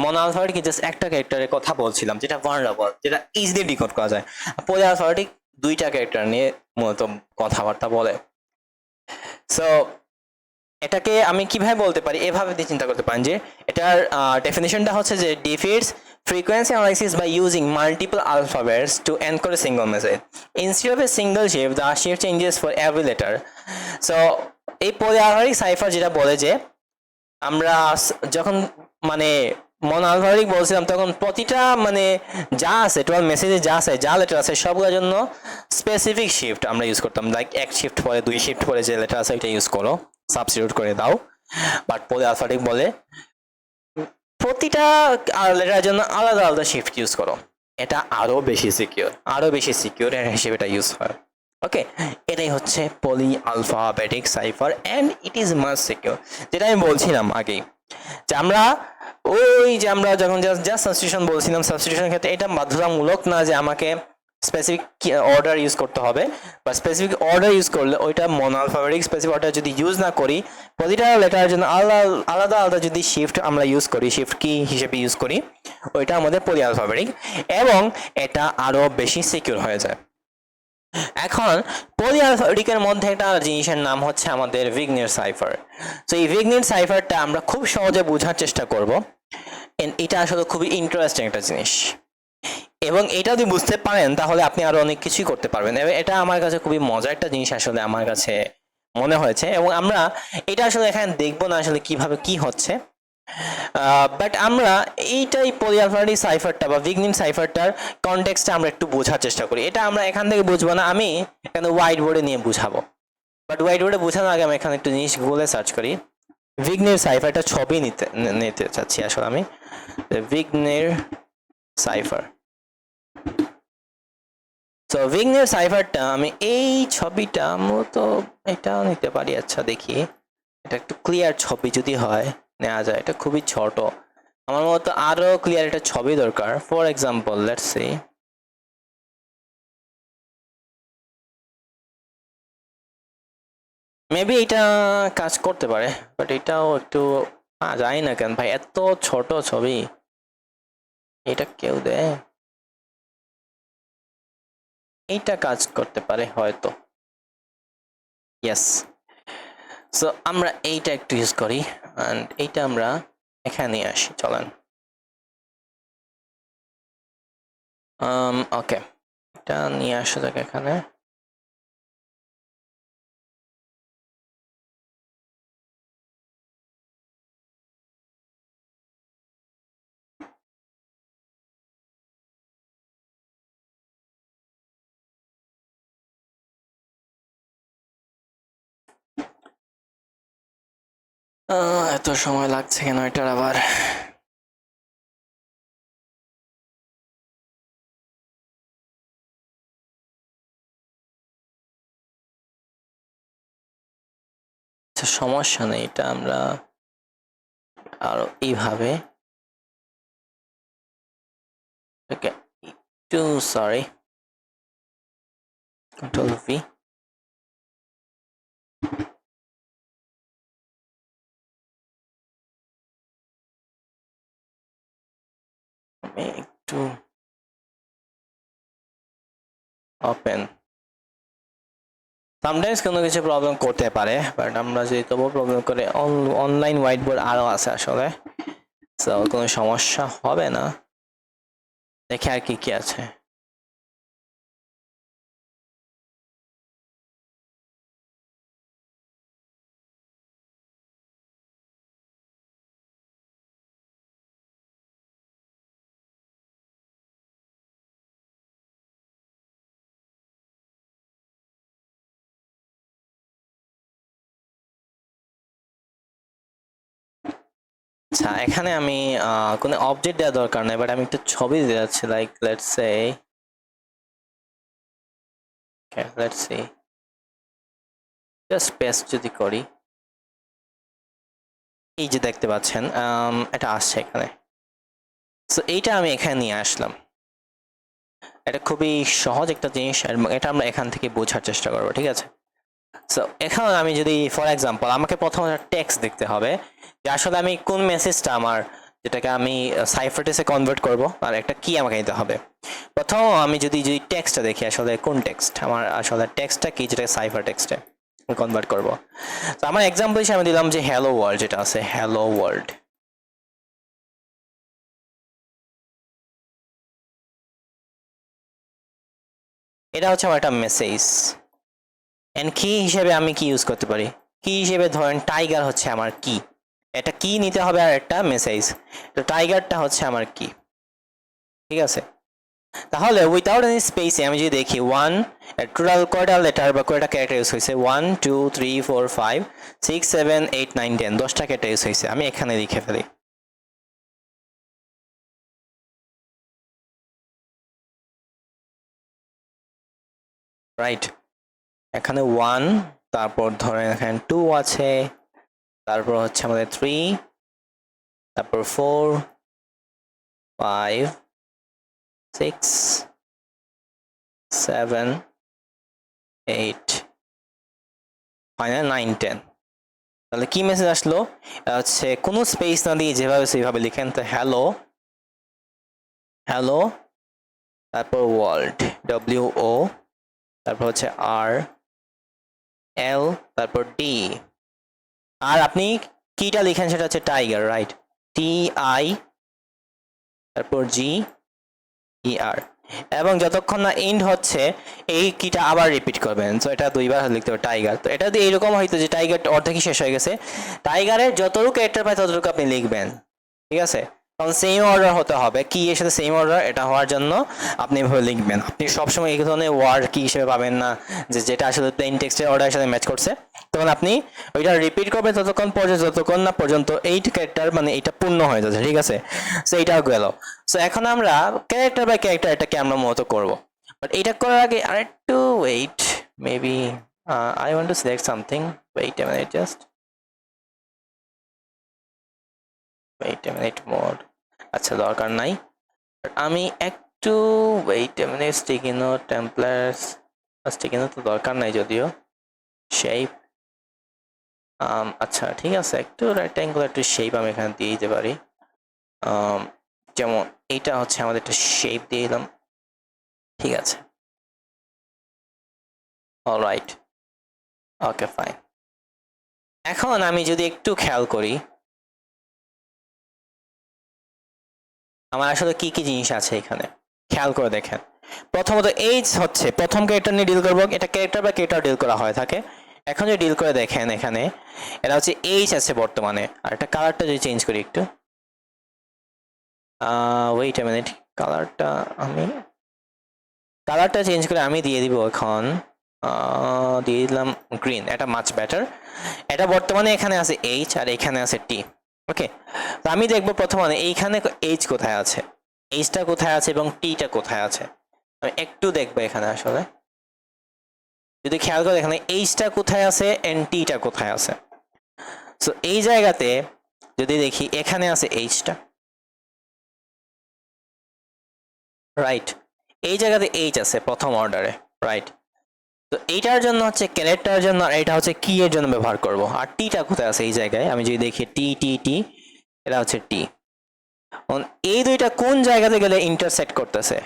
মনো আলফাবেটিক জাস্ট একটা ক্যারেক্টারের কথা বলছিলাম যেটা ভালনারেবল, যেটা ইজিলি ডিকোড করা যায়। পলি আলফাবেটিক দুইটা ক্যারেক্টার নিয়ে মূলত কথাবার্তা বলে। সো এটাকে আমি কিভাবে বলতে পারি, এভাবে দিয়ে চিন্তা করতে পারেন যে এটার ডেফিনেশনটা হচ্ছে যে ডিফিটস frequency analysis by using multiple alphabets to encode a single message. Instead of a single shift, the shift changes for every letter. So এই পলিআলফাবেটিক সাইফার যেটা বলে যে আমরা যখন মানে মনোআলফাবেটিক বলছিলাম তখন প্রতিটা মানে যা আছে টোটাল মেসেজে যা আছে যা লেটার আছে সবগুলোর জন্য স্পেসিফিক শিফট আমরা ইউজ করতাম, লাইক এক শিফট পরে দুই শিফট পরে যে লেটার আছে ওইটা ইউজ করো, সাবস্টিটিউট করে দাও। বাট পলিআলফাবেটিক বলে প্রতিটা লেটারের জন্য আলাদা আলাদা শিফট ইউজ করো। এটা আরো বেশি সিকিউর হিসেবে এটা ইউজ হয়। ওকে, এটাই হচ্ছে polyalphabetic cipher and it is much secure. যেটা আমি বলছিলাম আগেই যে আমরা যখন জাস্ট সাবস্টিটিউশন বলছিলাম, সাবস্টিটিউশনের ক্ষেত্রে এটা বাধ্যতামূলক না যে আমাকে স্পেসিফিক অর্ডার ইউজ করতে হবে, বা স্পেসিফিক অর্ডার ইউজ করলে ওইটা মনোআলফাবেটিক স্পেসিফিক অর্ডার যদি ইউজ না করি, প্রতিটা লেটারের জন্য আলাদা আলাদা যদি শিফট আমরা ইউজ করি, শিফট কি হিসেবে ইউজ করি, ওইটা আমাদের পলি আলফাবেটিক এবং এটা আরো বেশি সিকিউর হয়ে যায়। এখন পলি আলফাবেটিকের মধ্যে একটা জিনিসের নাম হচ্ছে আমাদের ভিগনের সাইফার। তো এই ভিগনের সাইফারটা আমরা খুব সহজে বোঝার চেষ্টা করব। এটা আসলে খুবই ইন্টারেস্টিং একটা জিনিস, এবং এটা যদি বুঝতে পারেন তাহলে আপনি আরো অনেক কিছুই করতে পারবেন। এবং এটা আমার কাছে খুবই মজার একটা জিনিস আসলে আমার কাছে মনে হয়েছে, এবং আমরা এটা আসলে এখানে দেখবো না আসলে কিভাবে কি হচ্ছে, বাট আমরা এইটাই পলি আলফাবেটিক সাইফারটা বা ভিগনিন সাইফারটার কনটেক্সটে আমরা একটু বোঝার চেষ্টা করি। এটা আমরা এখান থেকে বুঝবো না, আমি এখানে হোয়াইট বোর্ডে নিয়ে বুঝাবো। বাট হোয়াইট বোর্ডে বোঝানোর আগে আমি এখানে একটু জিনিস গুগলে সার্চ করি। ভিগনের সাইফারটা ছবি নিতে চাচ্ছি আসলে আমি, ভিগনের সাইফার। তো ভিগনের সাইফারটা আমি এই ছবিটা মূলত এটাও নিতে পারি। আচ্ছা দেখি, এটা একটু ক্লিয়ার ছবি যদি হয় নেওয়া যায়, এটা খুবই ছোট, আমার মতো আরো ক্লিয়ার একটা ছবি দরকার। For example let's see, maybe এটা কাজ করতে পারে, বাট এটাও একটু জানি না কেন ভাই, এত ছোট ছবি এটা কেউ দেয়? এইটা কাজ করতে পারে হয়তো, ইয়েস। সো আমরা এইটা একটু ইউজ করি, এন্ড এইটা আমরা এখানে নিয়ে আসি, চলেন। ওকে, এটা নিয়ে আসা যাক এখানে। এত সময় লাগছে কেন এটার আবার? সমস্যা নেই, এটা আমরা আরো এইভাবে, ওকে একটু সরি, কন্ট্রোল ভি। আমি একটু ওপেন, সামটাইমস কোনো কিছু প্রবলেম করতে পারে, বাট আমরা যদি তবুও প্রবলেম করে, অনলাইন হোয়াইট বোর্ড আরো আছে আসলে, সো কোনো সমস্যা হবে না। দেখে আর কি কি আছে। আচ্ছা, এখানে আমি কোনো অবজেক্ট দেওয়ার দরকার নেই, বাট আমি একটা ছবি দিতে যাচ্ছি, like let's say, let's see just paste যদি করি, এই যে দেখতে পাচ্ছেন এটা আসছে এখানে। সো এইটা আমি এখানে নিয়ে আসলাম। এটা খুবই সহজ একটা জিনিস, এবং এটা আমরা এখান থেকে বোঝার চেষ্টা করবো, ঠিক আছে? সো এখন আমি যদি ফর এক্সাম্পল আমাকে প্রথমে টেক্সট দেখতে হবে যে আসলে আমি কোন মেসেজটা আমার, যেটাকে আমি সাইফারটেক্সে কনভার্ট করব, আর একটা কি আমাকে নিতে হবে। প্রথম আমি যদি টেক্সটটা দেখি আসলে কোন টেক্সট আমার, আসলে টেক্সটটা কি যেটা সাইফার টেক্সটে কনভার্ট করব। তো আমার এক্সাম্পল হিসেবে আমি দিলাম যে হ্যালো ওয়ার্ল্ড, যেটা আছে হ্যালো ওয়ার্ল্ড। এটা হচ্ছে আমার একটা মেসেজ। এন্ড কি হিসেবে আমি কি ইউজ করতে পারি, কি হিসেবে ধরেন টাইগার হচ্ছে আমার কি, এটা কি নিতে হবে আর একটা মেসেজ, তো টাইগারটা হচ্ছে আমার কি, ঠিক আছে? তাহলে উইথাউট এনি স্পেসে আমি যদি দেখি ওয়ান টোটাল কয়টা লেটার বা কয়টা ক্যারেক্টার ইউজ হয়েছে, 1 2 3 4 5 6 7 8 9 10, 10টা ক্যারেক্টার ইউজ হয়েছে, আমি এখানে লিখে ফেলি। রাইট, এখানে 1, তারপর ধরেন এখানে 2 আছে, তারপর হচ্ছে আমাদের 3, তারপর 4 5 6 7 8 ফাইনাল 9 10। তাহলে কি মেসেজ আসলো, হচ্ছে কোনো স্পেস না দিয়ে যেভাবে সেভাবে লিখেন, তো হ্যালো হ্যালো, তারপর ওয়ার্ল্ড WO, তারপর হচ্ছে RL, তারপর D, আর আপনি কিটা লিখেন সেটা হচ্ছে টাইগার, রাইট, TI, তারপর GER, এবং যতক্ষণ না এন্ড হচ্ছে এই কিটা আবার রিপিট করবেন। তো এটা দুইবার লিখতে হবে টাইগার। তো এটা দিয়ে এরকম হয়তো যে টাইগার অর্ধেকই শেষ হয়ে গেছে, টাইগারের যতটুকু ক্যারেক্টার পায় ততটুকু আপনি লিখবেন, ঠিক আছে? কারণ সেম অর্ডার হতে হবে, কি এর সাথে সেম অর্ডার, এটা হওয়ার জন্য আপনি এভাবে লিখবেন। আপনি সবসময় এই ধরনের ওয়ার্ড কি হিসেবে পাবেন না যে যেটা আসলে প্লেন টেক্সটের অর্ডারের সাথে ম্যাচ করছে, তখন আপনি ওইটা রিপিট করবেন ততক্ষণ পর্যন্ত যতক্ষণ না পর্যন্ত এই ক্যারেক্টার মানে এটা পূর্ণ হয়ে যাচ্ছে, ঠিক আছে? সো এইটাও গেল। সো এখন আমরা ক্যারেক্টার বাই ক্যারেক্টার এটাকে আমরা মতো করব, বাট এটা করার আগে আরেকটু wait, maybe I want to select something, wait a minute, just wait a minute more. আচ্ছা দরকার নাই, আমি একটু wait a minute, sticky note templates, sticky note তো দরকার নাই যদিও, শেপ, আচ্ছা ঠিক আছে, একটু রেক্ট্যাঙ্গুলার একটু শেপ আমি এখানে দিয়ে দিতে পারি। যেমন এইটা হচ্ছে আমাদের একটা শেপ দিয়ে দিলাম, ঠিক আছে, অলরাইট, ওকে ফাইন। এখন আমি যদি একটু খেয়াল করি আমার আসলে কি কি জিনিস আছে এখানে, খেয়াল করে দেখেন। প্রথমত এইজ হচ্ছে প্রথম ক্যারেক্টার নিয়ে ডিল করবো, এটা ক্যারেক্টার বা ক্যারেক্টার ডিল করা হয়ে থাকে। এখন যদি ডিল করে দেখেন এখানে এটা হচ্ছে এইজ আছে বর্তমানে, আর একটা কালারটা যদি চেঞ্জ করি একটু, ওয়েট এ মিনিট, কালারটা আমি কালারটা চেঞ্জ করে আমি দিয়ে দিব এখন, দিয়ে দিলাম গ্রিন, এটা মাচ বেটার। এটা বর্তমানে এখানে আছে এইচ আর এখানে আছে টি, ওকে? তো আমি দেখবো প্রথমে এইখানে এইচ কোথায় আছে, এইচটা কোথায় আছে এবং টিটা কোথায় আছে, আমি একটু দেখবো এখানে আসলে। যদি খেয়াল করে এখানে এইচটা কোথায় আছে এন্ড টিটা কোথায় আছে, সো এই জায়গাতে যদি দেখি এখানে আছে এইচটা, রাইট, এই জায়গাতে এইচ আছে প্রথম অর্ডারে, রাইট। তো এইটার জন্য হচ্ছে ক্যারেক্টারের জন্য, আর এটা হচ্ছে কি এর জন্য ব্যবহার করব। আর টিটা কোথায় আছে এই জায়গায়, আমি যদি দেখি টি টি টি, এটা হচ্ছে টি। এই দুইটা কোন জায়গাতে গেলে ইন্টারসেক্ট করতেছে,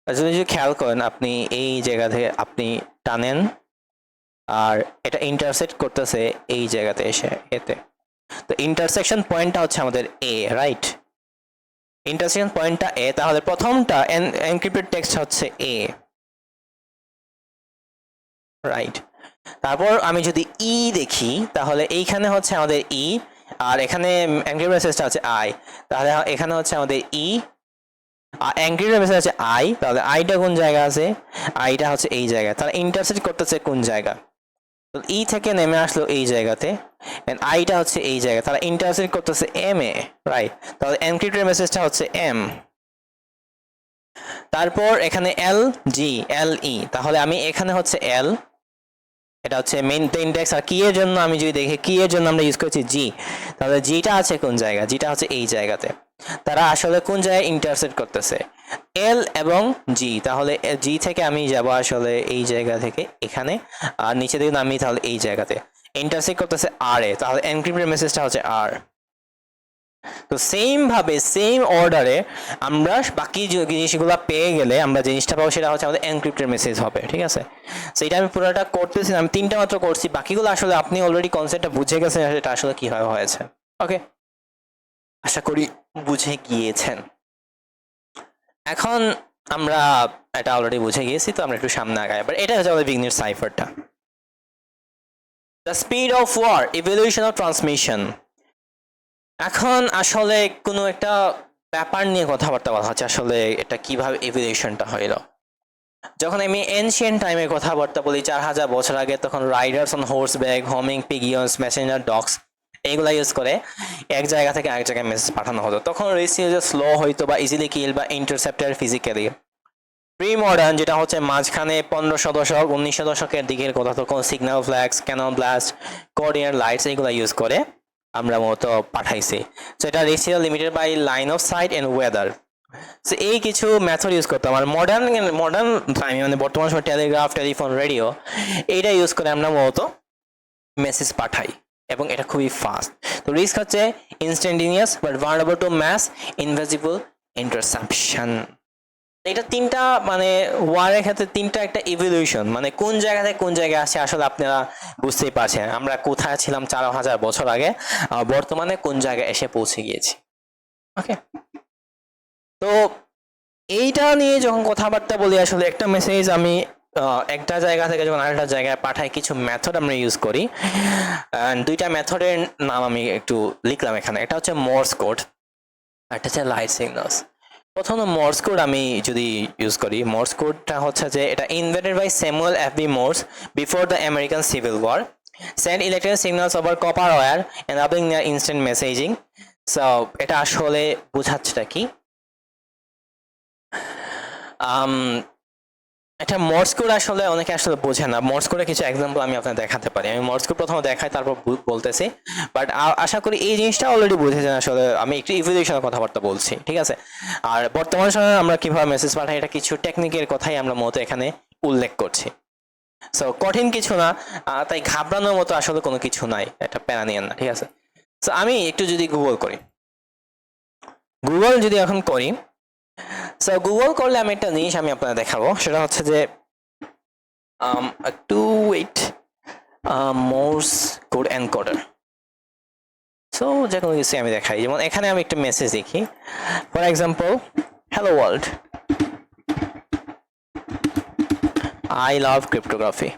যদি খেয়াল করেন আপনি এই জায়গা থেকে আপনি টানেন আর এটা ইন্টারসেক্ট করতেছে এই জায়গাতে এসে এতে, তো ইন্টারসেকশন পয়েন্টটা হচ্ছে আমাদের এ, রাইট, ইন্টারসেকশন পয়েন্টটা এ। তাহলে প্রথমটা এনক্রিপ্টেড টেক্সট হচ্ছে এ, রাইট। তারপর আমি যদি ই দেখি তাহলে এইখানে হচ্ছে আমাদের ই, আর এখানে এনক্রিপ্টেড মেসেজটা আছে আই, তাহলে এখানে হচ্ছে আমাদের ই, আর এনক্রিপ্টেড মেসেজ আছে আই, তাহলে আইটা কোন জায়গা আছে, আইটা হচ্ছে এই জায়গায়, তাহলে ইন্টারসেক্ট করতেছে কোন জায়গা, তো ই থেকে নেমে আসলো এই জায়গাতে, এন্ড আইটা হচ্ছে এই জায়গা, তাহলে ইন্টারসেক্ট করতেছে এম এ, রাইট, তাহলে এনক্রিপ্টেড মেসেজটা হচ্ছে এম। তারপর এখানে এল জি এল ই, তাহলে আমি এখানে হচ্ছে এল, এটা হচ্ছে মেইন ইন্ডেক্স, আর কি এর জন্য আমি যদি দেখি কি এর জন্য আমরা ইউজ করছি জি, তাহলে জিটা আছে কোন জায়গা, জিটা হচ্ছে এই জায়গাতে, তারা আসলে কোন জায়গায় ইন্টারসেক্ট করতেছে, এল এবং জি, তাহলে জি থেকে আমি যাব আসলে এই জায়গা থেকে এখানে, আর নিচে দিকে নামি তাহলে এই জায়গাতে ইন্টারসেক্ট করতেছে আর এ, তাহলে এনক্রিপ্টেড মেসেজটা হচ্ছে আর। তো সেম ভাবে সেম অর্ডারে আমরা বাকি জিনিসগুলো পেয়ে গেলে আমরা জিনিসটা পাবো, সেটা হচ্ছে আমাদের এনক্রিপ্টেড মেসেজ হবে, ঠিক আছে। সেইটা আমি পুরোটা করতেছি, আমি তিনটা মাত্র করছি, বাকিগুলো আসলে আপনি অলরেডি কনসেপ্টটা বুঝে গেছেন এটা আসলে কিভাবে হয়েছে। ওকে, আশা করি বুঝে গিয়েছেন। এখন আমরা এটা অলরেডি বুঝে গিয়েছি, তো আমরা একটু সামনে আগাই। বাট এটা হচ্ছে আমাদের বিগনির সাইফারটা। The speed of war, evolution of transmission. এখন আসলে কোনো একটা ব্যাপার নিয়ে কথাবার্তা বলা হচ্ছে, আসলে এটা কিভাবে ইভলিউশনটা হইল। যখন আমি এনশিয়েন্ট টাইমের কথাবার্তা বলি 4000 বছর আগে, তখন riders on horseback, homing pigeons, messenger dogs এইগুলা ইউজ করে এক জায়গা থেকে আরেক জায়গায় মেসেজ পাঠানো হতো। তখন রিসিভার স্লো হইতো বা ইজিলি কিল বা ইন্টারসেপ্টার ফিজিক্যালি। প্রি মডার্ন, যেটা হচ্ছে মাঝখানে 1500 দশক 1900 দশকের দিকের কথা, তখন signal flags, cannon blast, coordinate lights এইগুলো ইউজ করে আমরা মূলত পাঠাইছি। সো এটা ratio limited by line of sight and weather. So এই কিছু মেথড ইউজ করতাম। আর মডার্ন মডার্ন টাইমে মানে বর্তমান সময় টেলিগ্রাফ, টেলিফোন, রেডিও এইটা ইউজ করে আমরা মূলত মেসেজ পাঠাই, এবং এটা খুবই ফাস্ট। তো রিস্ক হচ্ছে instantaneous but vulnerable to mass invisible interception. এটা তিনটা মানে ওয়ারের ক্ষেত্রে তিনটা একটা ইভলিউশন, মানে কোন জায়গা থেকে কোন জায়গায় আসে আসলে আপনারা বুঝতেই পারছেন। আমরা কোথায় ছিলাম 4000 বছর আগে, বর্তমানে কোন জায়গায় এসে পৌঁছে গিয়েছি। ওকে, তো এইটা নিয়ে যখন কথাবার্তা বলি, আসলে একটা মেসেজ আমি একটা জায়গা থেকে যখন আরেকটা জায়গায় পাঠাই, কিছু মেথড আমরা ইউজ করি। দুইটা মেথডের নাম আমি একটু লিখলাম এখানে। এটা হচ্ছে মোর্স কোড, আর এটা হচ্ছে লাইট সিগন্যালস। প্রথম মোর্স কোড আমি যদি ইউজ করি, মোর্স কোডটা হচ্ছে যে এটা invented by Samuel F B. Morse before the American civil war, send electric signals over copper wire enabling their instant messaging. So এটা আসলে বোঝাচ্ছেটা কি, এটা মোর্স কোড আসলে অনেকে আসলে বোঝে না। মোর্স কোডের কিছু এক্সাম্পল আমি আপনাকে দেখাতে পারি। আমি মোর্স কোড প্রথমে দেখাই, তারপর বলতেছি। বাট আশা করি এই জিনিসটা অলরেডি বুঝেছেন। আসলে আমি একটু ইভলিউশনের কথাবার্তা বলছি, ঠিক আছে। আর বর্তমান সময়ে আমরা কিভাবে মেসেজ পাঠাই, এটা কিছু টেকনিকের কথাই আমরা মতো এখানে উল্লেখ করছি। সো কঠিন কিছু না, তাই ঘাবড়ানোর মতো আসলে কোনো কিছু নাই, এটা প্যারা নিয়েন না, ঠিক আছে। সো আমি একটু যদি গুগল করি, গুগল যদি এখন করি, সো গুগল করলে আমি একটা জিনিস আমি আপনাদের দেখাবো, সেটা হচ্ছে যে একটু wait, Morse code encoder. So যে কোনো কিছু আমি দেখাই, যেমন এখানে আমি একটা মেসেজ দেখি, for example, hello world, I love cryptography.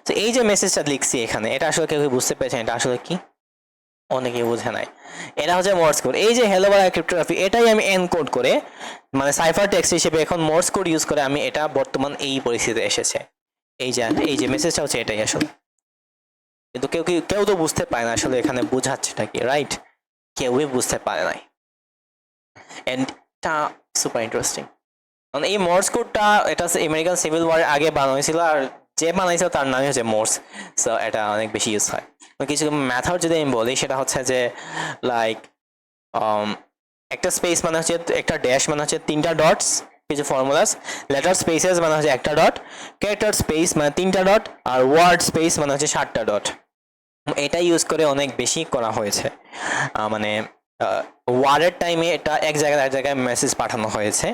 তো এই যে মেসেজটা লিখছি এখানে, এটা আসলে কেউ বুঝতে পেরেছেন এটা আসলে কি? অনেকেই বোঝে নাই। এটা হচ্ছে মোর্স কোড। এই যে হ্যালো ওয়ার্ল্ড ক্রিপ্টোগ্রাফি, এটাই আমি এনকোড করে মানে সাইফার টেক্সট হিসেবে এখন মোর্স কোড ইউজ করে আমি এটা বর্তমান এই পরিস্থিতিতে এসেছে। এই যে মেসেজটা হচ্ছে এটাই আসলে। কিন্তু কেউ তো বুঝতে পারে না আসলে এখানে বোঝাচ্ছেটা কি, রাইট? কেউই বুঝতে পারে নাই। এন্ড এটা সুপার ইন্টারেস্টিং, কারণ এই মোর্স কোডটা এটা আমেরিকান সিভিল ওয়ার আগে বানানো হয়েছিল, আর যে বানাইছিল তার নামই হচ্ছে মোর্স। সো এটা অনেক বেশি ইউজ হয়। কিছু মেথড যদি আমি বলি, সেটা হচ্ছে যে লাইক একটা স্পেস মানে হচ্ছে একটা ড্যাশ মানে হচ্ছে তিনটা ডটস, কিছু ফর্মুলাস, লেটার স্পেসেস মানে হচ্ছে একটা ডট, ক্যারেক্টার স্পেস মানে তিনটা ডট, আর ওয়ার্ড স্পেস মানে হচ্ছে 7টা ডট। এটা ইউজ করে অনেক বেশি করা হয়েছে। মানে ওয়ারের টাইমে এটা এক জায়গায় এক জায়গায় মেসেজ পাঠানো হয়েছে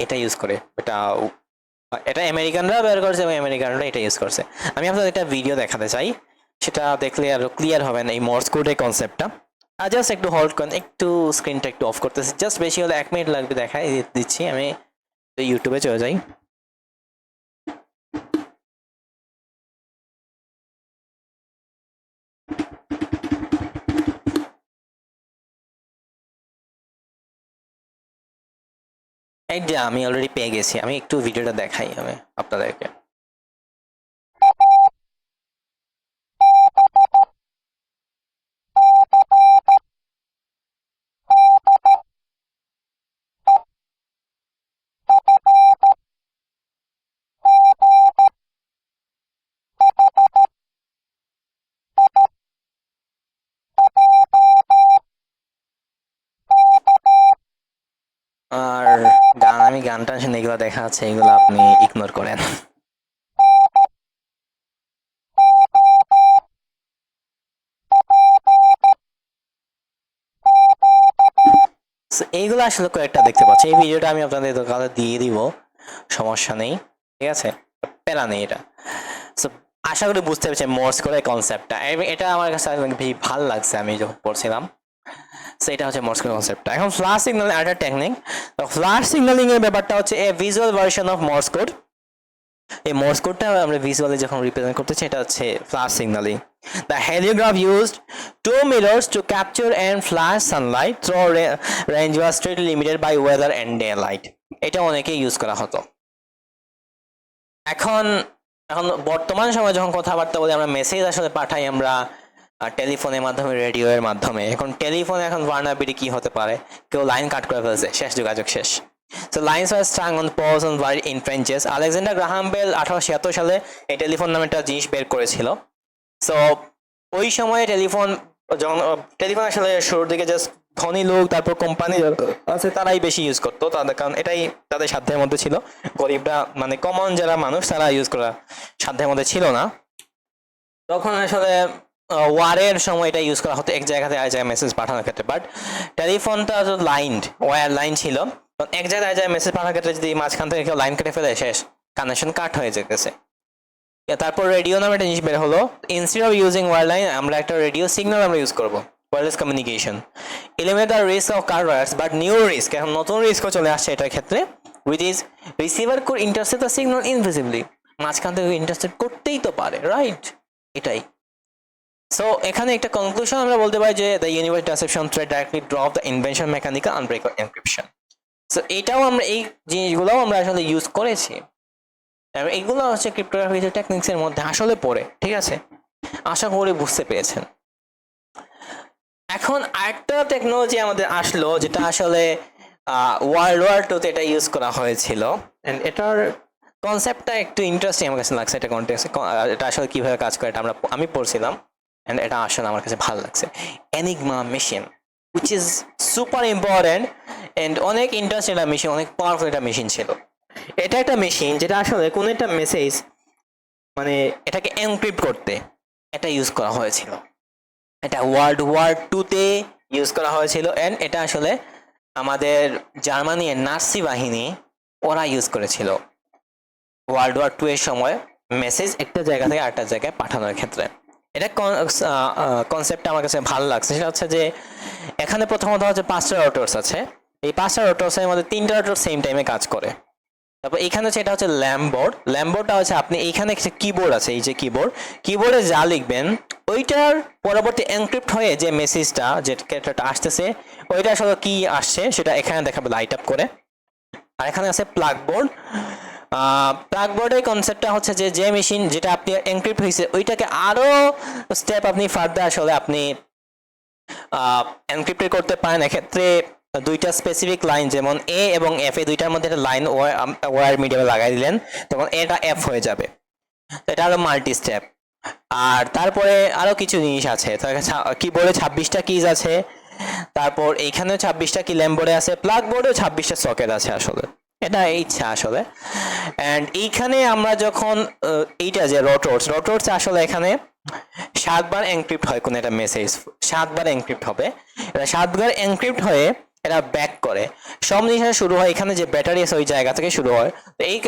এটা ইউজ করে। এটা এটা আমেরিকানরা বের করছে এবং আমেরিকানরা এটা ইউজ করছে। আমি আপনাদের একটা ভিডিও দেখাতে চাই, সেটা দেখলে আরো ক্লিয়ার হবে না এই মর্স কোডের কনসেপ্টটা। আর জাস্ট একটু হোল্ড করেন, একটু স্ক্রিনটা একটু অফ করতেছি, জাস্ট বেশি হলে 1 মিনিট লাগবে, দেখাই দিচ্ছি। আমি ইউটিউবে চলে যাই। এই যে আমি অলরেডি পেয়ে গেছি, আমি একটু ভিডিওটা দেখাই আমি আপনাদেরকে। আর আমি গান টান এগুলো দেখা আছে, এগুলো আপনি ইগনোর করেন। So, এইগুলো আসলে কয়েকটা দেখতে পাচ্ছি, এই ভিডিওটা আমি আপনাদের দোকানে দিয়ে দিব, সমস্যা নেই, ঠিক আছে, প্যারা নেই এটা। সো আশা করি বুঝতে পেরেছি মোর্স করে কনসেপ্টটা, এটা আমার কাছে খুবই ভালো লাগছে আমি যখন পড়ছিলাম। সো এটা হচ্ছে মোর্স কোড কনসেপ্টটা। এখন ফ্ল্যাশ সিগন্যালিং আরেকটা টেকনিক। তো ফ্ল্যাশ সিগন্যালিং এর ব্যাপারটা হচ্ছে a visual version of Morse code. এই মোর্স কোডটা আমরা ভিজুয়ালি যখন রিপ্রেজেন্ট করতেছি এটা হচ্ছে flash signalling. The heliograph used two mirrors to capture and flash sunlight through range was strictly limited by weather and daylight. এটা অনেকেই ইউজ করা হতো। এখন এখন বর্তমান সময়ে যখন কথাবার্তা বলি, আমরা মেসেজ আসলে পাঠাই আমরা টেলিফোনের মাধ্যমে, রেডিওর মাধ্যমে। এখন টেলিফোনে এখন ভার্নাবিলিটি কি হতে পারে, কেউ লাইন কাট করে ফেলছে, শেষ, যোগাযোগ শেষ। So lines are strung on poles on ভারি in trenches. Alexander Graham Bell 1876 সালে এই টেলিফোন নামে একটা জিনিস বের করেছিল। সো ওই সময়ে টেলিফোন, যখন টেলিফোন আসলে শুরুর দিকে জাস্ট ধনী লোক, তারপর কোম্পানি আছে তারাই বেশি ইউজ করতো, তাদের কারণ এটাই তাদের সাধ্যের মধ্যে ছিল। গরিবরা মানে কমন যারা মানুষ তারা ইউজ করা সাধ্যের মধ্যে ছিল না। তখন আসলে ওয়ারের সময় এটা ইউজ করা হতো এক জায়গা থেকে আরেক জায়গায় মেসেজ পাঠানোর ক্ষেত্রে। বাট টেলিফোনটা লাইন, ওয়্যার লাইন ছিল, এক জায়গায় আরেক জায়গায় মেসেজ পাঠানোর ক্ষেত্রে যদি মাঝখান থেকে কেউ লাইন কেটে ফেলে, শেষ, কানেকশন কাট হয়ে যেতেছে। তারপর রেডিও নামে একটা জিনিস বের হলো। Instead of using wire line আমরা একটা রেডিও সিগন্যাল আমরা ইউজ করবো, wireless communication. Eliminate the risk of car wires, but new risk, এখন নতুন রিস্কও চলে আসছে এটার ক্ষেত্রে, which is receiver could intercept the signal invisibly. মাঝখান থেকে ইন্টারসেপ্ট করতেই তো পারে, রাইট? এটাই। সো এখানে একটা কনক্লুশন আমরা বলতে পারি যে the universe interception thread directly drop the invention mechanical unbreakable encryption. So এটাও আমরা, এই জিনিসগুলোও আমরা আসলে ইউজ করেছি। এগুলো হচ্ছে ক্রিপ্টোগ্রাফি টেকনিক্স এর মধ্যে আসলে পড়ে, ঠিক আছে? আশা করি বুঝতে পেরেছেন। এখন আরেকটা টেকনোলজি আমাদের আসলো যেটা আসলে ওয়ার্ল্ড ওয়ার টুতে এটা ইউজ করা হয়েছিল, এন্ড এটার কনসেপ্টটা একটু ইন্টারেস্টিং আমার কাছে লাগছে। এটা কনটেক্সট, এটা আসলে কিভাবে কাজ করে এটা আমি পড়ছিলাম, এন্ড এটা আসলে আমার কাছে ভালো লাগছে। Enigma machine, which is super important and অনেক ইন্টারেস্টিং একটা মেশিন, অনেক পাওয়ারফুল একটা মেশিন ছিল। এটা একটা মেশিন যেটা আসলে কোনো একটা মেসেজ মানে এটাকে এনক্রিপ্ট করতে এটা ইউজ করা হয়েছিল। এটা ওয়ার্ল্ড ওয়ার টুতে ইউজ করা হয়েছিল, এন্ড এটা আসলে আমাদের জার্মানির নাৎসি বাহিনী ওরা ইউজ করেছিল ওয়ার্ল্ড ওয়ার টু এর সময় মেসেজ একটা জায়গা থেকে আরেকটা জায়গায় পাঠানোর ক্ষেত্রে। এটা কনসেপ্টটা আমার কাছে ভালো লাগছে। সেটা হচ্ছে যে এখানে প্রথমত হচ্ছে 5টা রোটরস আছে, এই 5টা রোটরসের মধ্যে 3টা রোটর সেম টাইমে কাজ করে। তারপর এখানে হচ্ছে এটা হচ্ছে ল্যাম্পবোর্ড। ল্যাম্পবোর্ডটা হচ্ছে আপনি এইখানে একটা কিবোর্ড আছে, এই যে কিবোর্ডে যা লিখবেন ওইটার পরবর্তী এনক্রিপ্ট হয়ে যে মেসেজটা যেটা আসতেছে ওইটা আসলে কি আসছে সেটা এখানে দেখাবে লাইট আপ করে। আর এখানে আছে প্লাগ বোর্ড। প্লাগ বোর্ডের কনসেপ্টটা হচ্ছে যে যে মেশিন যেটা আপনি এনক্রিপ্ট হয়েছে ওইটাকে আরো স্টেপ আপনি ফার্দার আসলে আপনি এনক্রিপ্ট করতে পারেন। এক্ষেত্রে দুইটা স্পেসিফিক লাইন, যেমন এ এবং এফ, এই দুইটার মধ্যে একটা লাইন ওয়্যার মিডিয়ামে লাগাই দিলেন, তখন এটা এফ হয়ে যাবে। এটা হলো মাল্টি স্টেপ। আর তারপরে আরো কিছু জিনিস আছে, কিবোর্ডে 26টা কিজ আছে, তারপর এইখানেও 26টা কি ল্যাম্পবোর্ডে আছে, প্লাগ বোর্ডেও 26টা সকেট আছে আসলে। এটা ইচ্ছা আসলে। অ্যান্ড এইখানে আমরা যখন এইটা যে রোটরস আসলে এখানে 7বার এনক্রিপ্ট হয় কোন একটা মেসেজ, 7বার এনক্রিপ্ট হবে। এটা 7বার এনক্রিপ্ট হয়ে এটা ব্যাক করে। সব জিনিসটা শুরু হয় এখানে যে ব্যাটারি আছে ওই জায়গা থেকে শুরু হয়। তো এই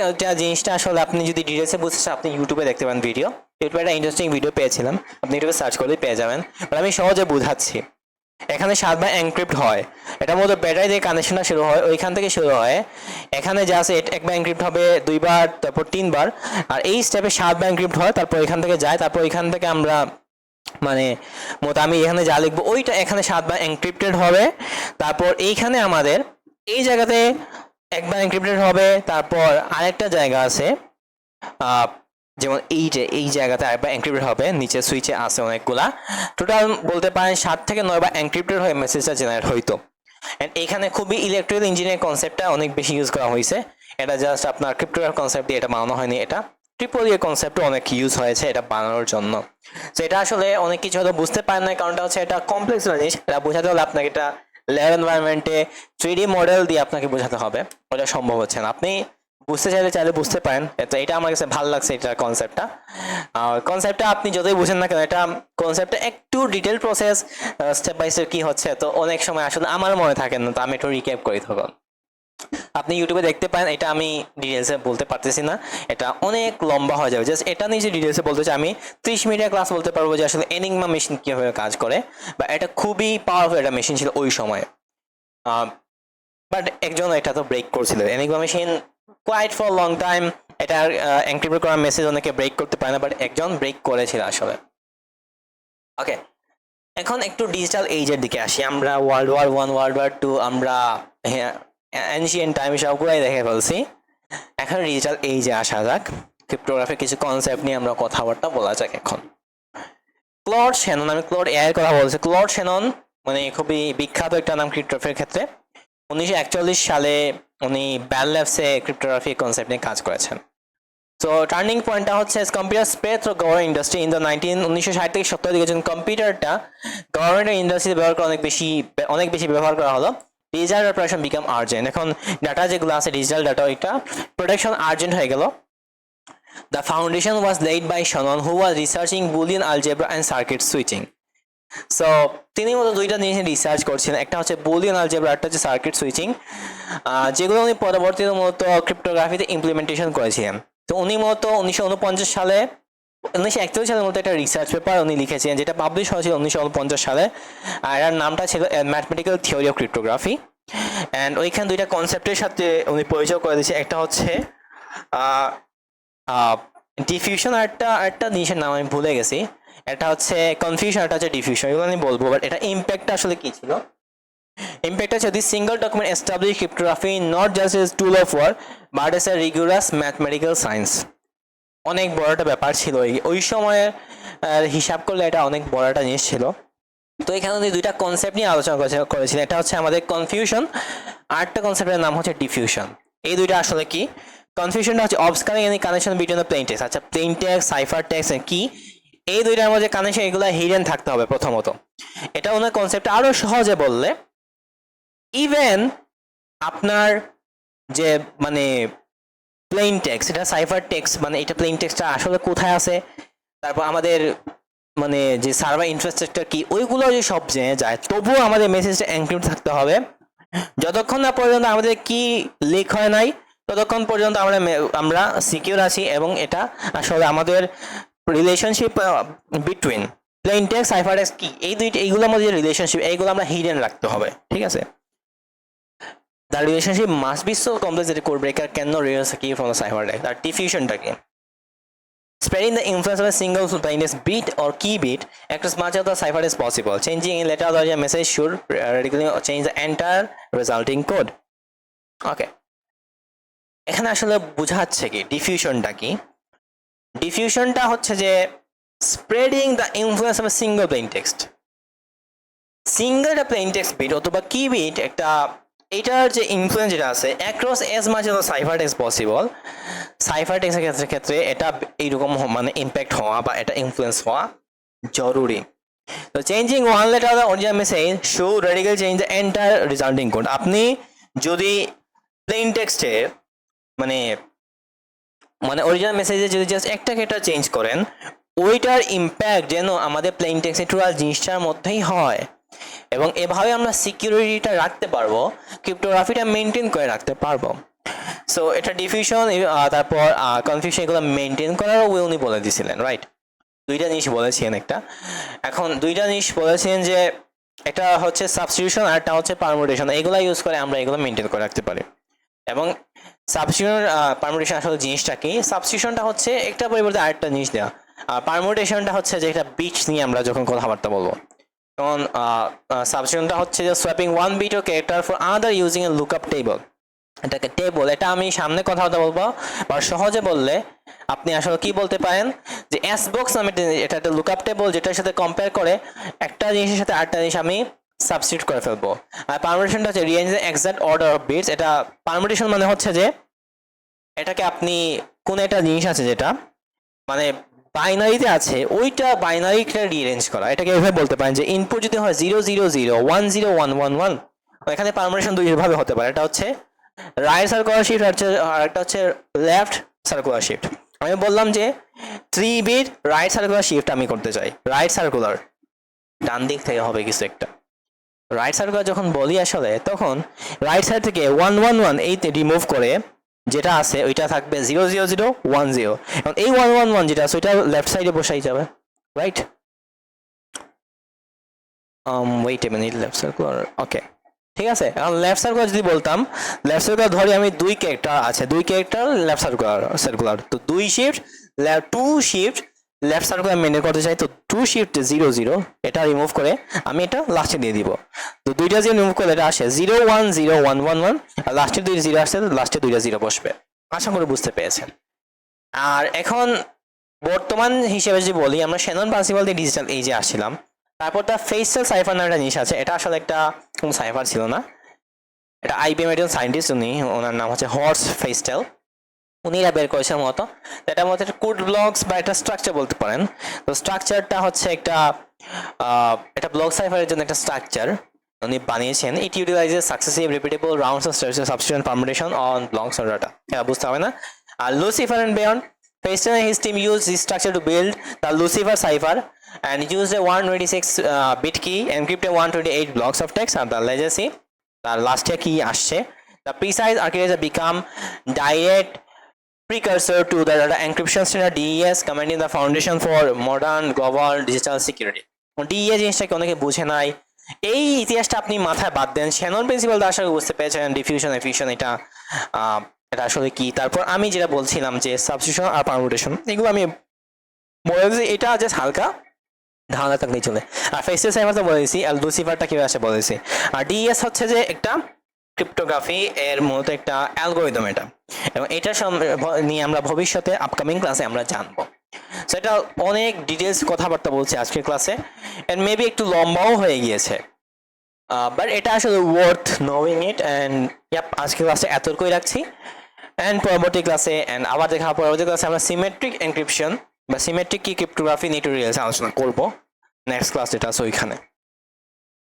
জিনিসটা আসলে আপনি যদি ডিটেলসে বুঝতে চান আপনি ইউটিউবে দেখতে পান ভিডিও। ইউটিউবে একটা ইন্টারেস্টিং ভিডিও পেয়েছিলাম, আপনি ইউটিউবে সার্চ করলেই পেয়ে যাবেন। বাট আমি সহজে বুঝাচ্ছি। এখানে 7বার এনক্রিপ্ট হয়, এটার মধ্যে ব্যাটারি দিয়ে কানেকশনটা শুরু হয়, ওইখান থেকে শুরু হয়। এখানে যা আছে একবার এনক্রিপ্ট হবে, 2বার, তারপর 3বার। আর এই স্টেপে 7বার এনক্রিপ্ট হয়, তারপর এখান থেকে যায়, তারপর এখান থেকে আমরা মানে আমি এখানে যা লিখবো ওইটা এখানে 7বার এনক্রিপ্টেড হবে। তারপর এইখানে আমাদের এই জায়গাতে একবার এনক্রিপ্টেড হবে, তারপর আরেকটা জায়গা আছে যেমন এই জায়গাতে আরেকবার এনক্রিপ্টেড হবে, নিচে সুইচে আছে অনেকগুলা। টোটাল বলতে পারেন 7 থেকে 9বার এনক্রিপ্টেড হয়ে মেসেজটা জেনারেট হইতো। এন্ড এখানে খুবই ইলেকট্রিক্যাল ইঞ্জিনিয়ারিং কনসেপ্টটা অনেক বেশি ইউজ করা হয়েছে। এটা জাস্ট আপনার ক্রিপ্টোগ্রাফি কনসেপ্ট দিয়ে এটা বানানো হয়নি, এটা ট্রিপল এর কনসেপ্ট অনেক ইউজ হয়েছে এটা বানানোর জন্য। তো এটা আসলে অনেক কিছু হয়তো বুঝতে পারেন না, কারণটা হচ্ছে এটা কমপ্লেক্স জিনিস। এটা বোঝাতে হলে আপনাকে এটা ল্যাব এনভায়রনমেন্টে 3D মডেল দিয়ে আপনাকে বোঝাতে হবে, ওটা সম্ভব হচ্ছে না। আপনি বুঝতে চাইলে চাইলে বুঝতে পারেন, তো এটা আমার কাছে ভালো লাগছে এটা কনসেপ্টটা। আর কনসেপ্টটা আপনি যতই বুঝেন না কেন, এটা কনসেপ্টটা একটু detail process, step by step কি হচ্ছে, তো অনেক সময় আসলে আমার মনে থাকে না, তো আমি একটু রিক্যাপ করি তখন। আপনি ইউটিউবে দেখতে পারেন, এটা আমি ডিটেলসে বলতে পারতেছি না, এটা অনেক লম্বা হয়ে যাবে। জাস্ট এটা নিয়ে যে ডিটেলসে বলতে চাই, আমি 30 মিনিটের ক্লাস বলতে পারবো যে আসলে এনিগমা মেশিন কীভাবে কাজ করে, বা এটা খুবই পাওয়ারফুল একটা মেশিন ছিল ওই সময়। বাট একজন এটা তো ব্রেক করছিল, Enigma machine quite for long time, এটার এনক্রিপ্ট করা মেসেজ অনেকে ব্রেক করতে পারে না, বাট একজন ব্রেক করেছিল আসলে। ওকে, এখন একটু ডিজিটাল এইজের দিকে আসি। আমরা World War I, World War II, আমরা অ্যানশিয়েন্ট টাইম সবগুলাই দেখে ফেলছি। এখন ডিজিটাল এইজে আসা যাক, ক্রিপ্টোগ্রাফির কিছু কনসেপ্ট নিয়ে আমরা কথাবার্তা বলা যাক এখন। ক্লড শ্যানন, আমি ক্লড এআই এর কথা বলছি। ক্লড শ্যানন মানে খুবই বিখ্যাত একটা নাম ক্রিপ্টোগ্রাফির ক্ষেত্রে। 1941 সালে উনি বেল ল্যাবসে ক্রিপ্টোগ্রাফি কনসেপ্ট নিয়ে কাজ করেছেন। তো টার্নিং পয়েন্টটা হচ্ছে computer spread through government industry in the 1970 থেকে 70 দিকে যখন কম্পিউটারটা গভর্নমেন্টের ইন্ডাস্ট্রিতে ব্যবহার করা অনেক বেশি ব্যবহার করা হলো, ডিজিটাল অপারেশন বিকাম আর্জেন্ট। এখন ডাটা যেগুলো আছে ডিজিটাল ডাটা, ওইটা প্রোটেকশন আর্জেন্ট হয়ে গেল। The foundation was laid by Shannon, who was researching Boolean algebra and circuit switching. So তিনি মূলত দুইটা জিনিস রিসার্চ করছিলেন, একটা হচ্ছে বুলিয়ান আলজেব্রা, একটা হচ্ছে সার্কিট সুইচিং, যেগুলো উনি পরবর্তীতে মূলত ক্রিপ্টোগ্রাফিতে ইমপ্লিমেন্টেশন করেছিলেন। তো উনি মূলত 1941 সালে মূলত একটা রিসার্চ পেপার উনি লিখেছিলেন, যেটা পাবলিশ হয়েছিল 1949 সালে, আর এর নামটা ছিল mathematical theory of cryptography. And ওইখানে দুইটা কনসেপ্টের সাথে উনি পরিচয় করে দিয়েছে, একটা হচ্ছে ডিফিউশন, আর একটা জিনিসের নাম আমি ভুলে গেছি, এটা হচ্ছে কনফিউশন, এটা হচ্ছে ডিফিউশন, এগুলো আমি বলবো। বাট এটা ইম্প্যাক্টটা আসলে কি ছিল? ইম্প্যাক্ট হচ্ছে this single document establish cryptography not just as tool of war but as a rigorous mathematical science. অনেক বড় একটা ব্যাপার ছিল ওই সময়ের হিসাব করলে, এটা অনেক বড় একটা জিনিস ছিল। তো এখানে উনি দুইটা কনসেপ্ট নিয়ে আলোচনা করেছিলেন, এটা হচ্ছে আমাদের কনফিউশন, আর একটা কনসেপ্টের নাম হচ্ছে ডিফিউশন। এই দুইটা আসলে কি? কনফিউশনটা হচ্ছে obscuring any connection between the plain text. আচ্ছা, প্লেন টেক্সট, সাইফার টেক্সট কি, এই দুইটার মধ্যে কানেকশন, এগুলো হিডেন থাকতে হবে প্রথমত। এটা ওনার কনসেপ্ট আরো সহজে বললে, ইভেন আপনার যে মানে প্লেন টেক্সট, এটা সাইফার টেক্সট, মানে এটা প্লেন টেক্সটটা আসলে কোথায় আছে, তারপর আমাদের মানে যে সার্ভার ইনফ্রাস্ট্রাকচার কি, ওইগুলো যে সব জেনে যায়, তবুও আমাদের মেসেজটা এনক্রিপ্ট থাকতে হবে। যতক্ষণ না পর্যন্ত আমাদের কি লিক হয় নাই, ততক্ষণ পর্যন্ত আমরা সিকিউর আছি, এবং এটা আসলে আমাদের relationship between plane text, cipher text কি, এইগুলোর মধ্যে যে রিলেশনশিপ, এইগুলো আমরা হিডেন রাখতে হবে, ঠিক আছে? The relationship must be so complex that a code breaker cannot realize a key from the ciphertext. আর diffusionটা কি? Spreading the influence of a single plain text bit or key bit across much of the cipher as possible. Changing in letter or a message should radically change the entire resulting code. Okay. এখানে আসলে বোঝাচ্ছে কি ডিফিউশনটা কি? ডিফিউশনটা হচ্ছে যে spreading the influence of a single plane text. Single একটা plane text bit অথবা কি বিট, একটা এটার যে ইনফ্লুয়েন্স যেটা আছে across as much of cipher text possible. Cipher টেক্সটের ক্ষেত্রে এটা এইরকম মানে ইম্প্যাক্ট হওয়া বা এটা ইনফ্লুয়েন্স হওয়া জরুরি। তো changing one letter the original message show radical change the entire resulting code. আপনি যদি প্লেন টেক্সটের মানে অরিজিনাল মেসেজে যদি জাস্ট একটা ক্যারেক্টার চেঞ্জ করেন, ওইটার ইম্প্যাক্ট যেন আমাদের প্লেন টেক্সটের টোটাল জিনিসটার মধ্যেই হয়, এবং এভাবে আমরা সিকিউরিটিটা রাখতে পারবো, ক্রিপ্টোগ্রাফিটা মেনটেন করে রাখতে পারবো। সো এটা ডিফিউশন, তারপর কনফিউশন, এগুলো মেনটেন করারও উনি বলে দিয়েছিলেন, রাইট? দুইটা জিনিস বলেছিলেন, এখন দুইটা জিনিস বলেছেন যে একটা হচ্ছে সাবস্টিটিউশন আর একটা হচ্ছে পারমুটেশন। এগুলো ইউজ করে আমরা এগুলো মেনটেন করে রাখতে পারি। এবং সাবস্টিটিউশন পারমুটেশন আসলে জিনিসটা কি? সাবস্টিটিউশনটা হচ্ছে একটা পরিবর্তে আরেকটা জিনিস দেওয়া, আর পারমুটেশনটা হচ্ছে যে একটা বিট নিয়ে আমরা যখন কথাবার্তা বলবো, যেমন সাবস্টিটিউশনটা হচ্ছে যে swapping one bit of character for other using a lookup table. এটাকে টেবল, এটা আমি সামনে কথা বলবো, বা সহজে বললে আপনি আসলে কি বলতে পারেন যে এস বক্স নামে এটা একটা লুকআপ টেবল, যেটার সাথে কম্পেয়ার করে একটা জিনিসের সাথে আরেকটা জিনিস আমি সাবস্টিটিউট করে ফেলবো। আর পারমুটেশনটা হচ্ছে rearrange the exact order of bits. এটা পারমুটেশন মানে হচ্ছে যে এটাকে আপনি কোন একটা জিনিস আছে যেটা মানে বাইনারিতে আছে, ওইটা বাইনারিটা রিঅ্যারেঞ্জ করা, এটাকে এভাবে বলতে পারেন যে ইনপুট যদি হয় 0 0 0 1 0 1 1 1, এখানে পারমিশন দুই ভাবে হতে পারে, এটা হচ্ছে রাইট সার্কুলার শিফট আর একটা হচ্ছে লেফট সার্কুলার শিফট। আমি বললাম যে 3 বিট রাইট সার্কুলার শিফট আমি করতে চাই, রাইট সার্কুলার ডান দিক থেকে হবে কিছু একটা। রাইট সার্কুলার যখন বলি আসলে তখন রাইট সাইড থেকে 111 এইতে রিমুভ করে যেটা আছে ওইটা থাকবে 00010, এবং এই 111 যেটা আছে ওইটা লেফট সাইডে বসাই যাবে, right? Wait a minute, left circular, okay ঠিক আছে। এখন লেফট সার্কুলার যদি বলতাম, লেফট সার্কুলার ধরি আমি 2 ক্যারেক্টার আছে, 2 ক্যারেক্টার লেফট সার্কুলার তো 2 shift 2 shift left circular maintain করতে চাই, তো 2 শিফট 00 এটা রিমুভ করে আমি এটা লাস্টে দিয়ে দিব। তো দুইটা যে রিমুভ করলে এটা আসে 010111, আর লাস্টে 2 জিরো আসছে, তো লাস্টে 2টা 0 বসবে। আশা করি বুঝতে পেরেছেন। আর এখন বর্তমান হিসেবে যদি বলি, আমরা শ্যানন প্রিন্সিপাল দিয়ে ডিজিটাল এজে আসছিলাম। তারপর তার ফেসেল সাইফার নামে একটা জিনিস আছে, এটা আসলে একটা কোন সাইফার ছিল না, এটা আইবিএম একজন সায়েন্টিস্ট, উনি ওনার নাম হচ্ছে হর্স ফেস্টেল, উনিরা বের করেছেন মতো। এটার মধ্যে একটা কোড ব্লকস বা একটা স্ট্রাকচার বলতে পারেন। তো স্ট্রাকচারটা হচ্ছে একটা ব্লক সাইফারের জন্য একটা স্ট্রাকচার উনি বানিয়েছেন। It utilises successive repeatable rounds of substitution permutation on blocks or data. এটা বুঝতে হবে না। আর Lucifer and beyond, Payton and his team used this structure to build the Lucifer cipher and used a 126 bit key, encrypted 128 blocks of text, and the legacy, the last key আসছে। The precise architecture become direct precursor to the data encryption standard DES, commanding the foundation for modern global digital security. DES জিনিসটাকে অনেকে বুঝে নাই, এই ইতিহাসটা আপনি মাথায় বাদ দেন। শ্যানন প্রিন্সিপাল তো আশা করি বুঝতে পেরেছেন, ডিফিউশন এফিউশন এটা আসলে কি। তারপর আমি যেটা বলছিলাম যে সাবস্টিটিউশন আর পারমুটেশন, এগুলো আমি বলে দিয়েছি, এটা জাস্ট হালকা ধারণা থাকলেই চলে। আর ফেসেল সাইফার তো বলেছি, আর লুসিফারটা কিভাবে আসে বলেছি। আর ডিএস হচ্ছে যে একটা ক্রিপ্টোগ্রাফি এর মূলত একটা অ্যালগোরিদম এটা, এবং এটা নিয়ে আমরা ভবিষ্যতে আপকামিং ক্লাসে আমরা জানবো। সো এটা অনেক ডিটেলস কথাবার্তা বলছি আজকের ক্লাসে, এন্ড মেবি একটু লম্বাও হয়ে গিয়েছে, বাট এটা আসলে ওয়ার্থ নোয়িং ইট। অ্যান্ড আজকের ক্লাসে এতটুকুই রাখছি, অ্যান্ড পরবর্তী ক্লাসে আবার দেখা পরবর্তী ক্লাসে আমরা সিমেট্রিক এনক্রিপশন বা সিমেট্রিক কি ক্রিপ্টোগ্রাফি নিয়ে আলোচনা করবো নেক্সট ক্লাস যেটা আছে ওইখানে।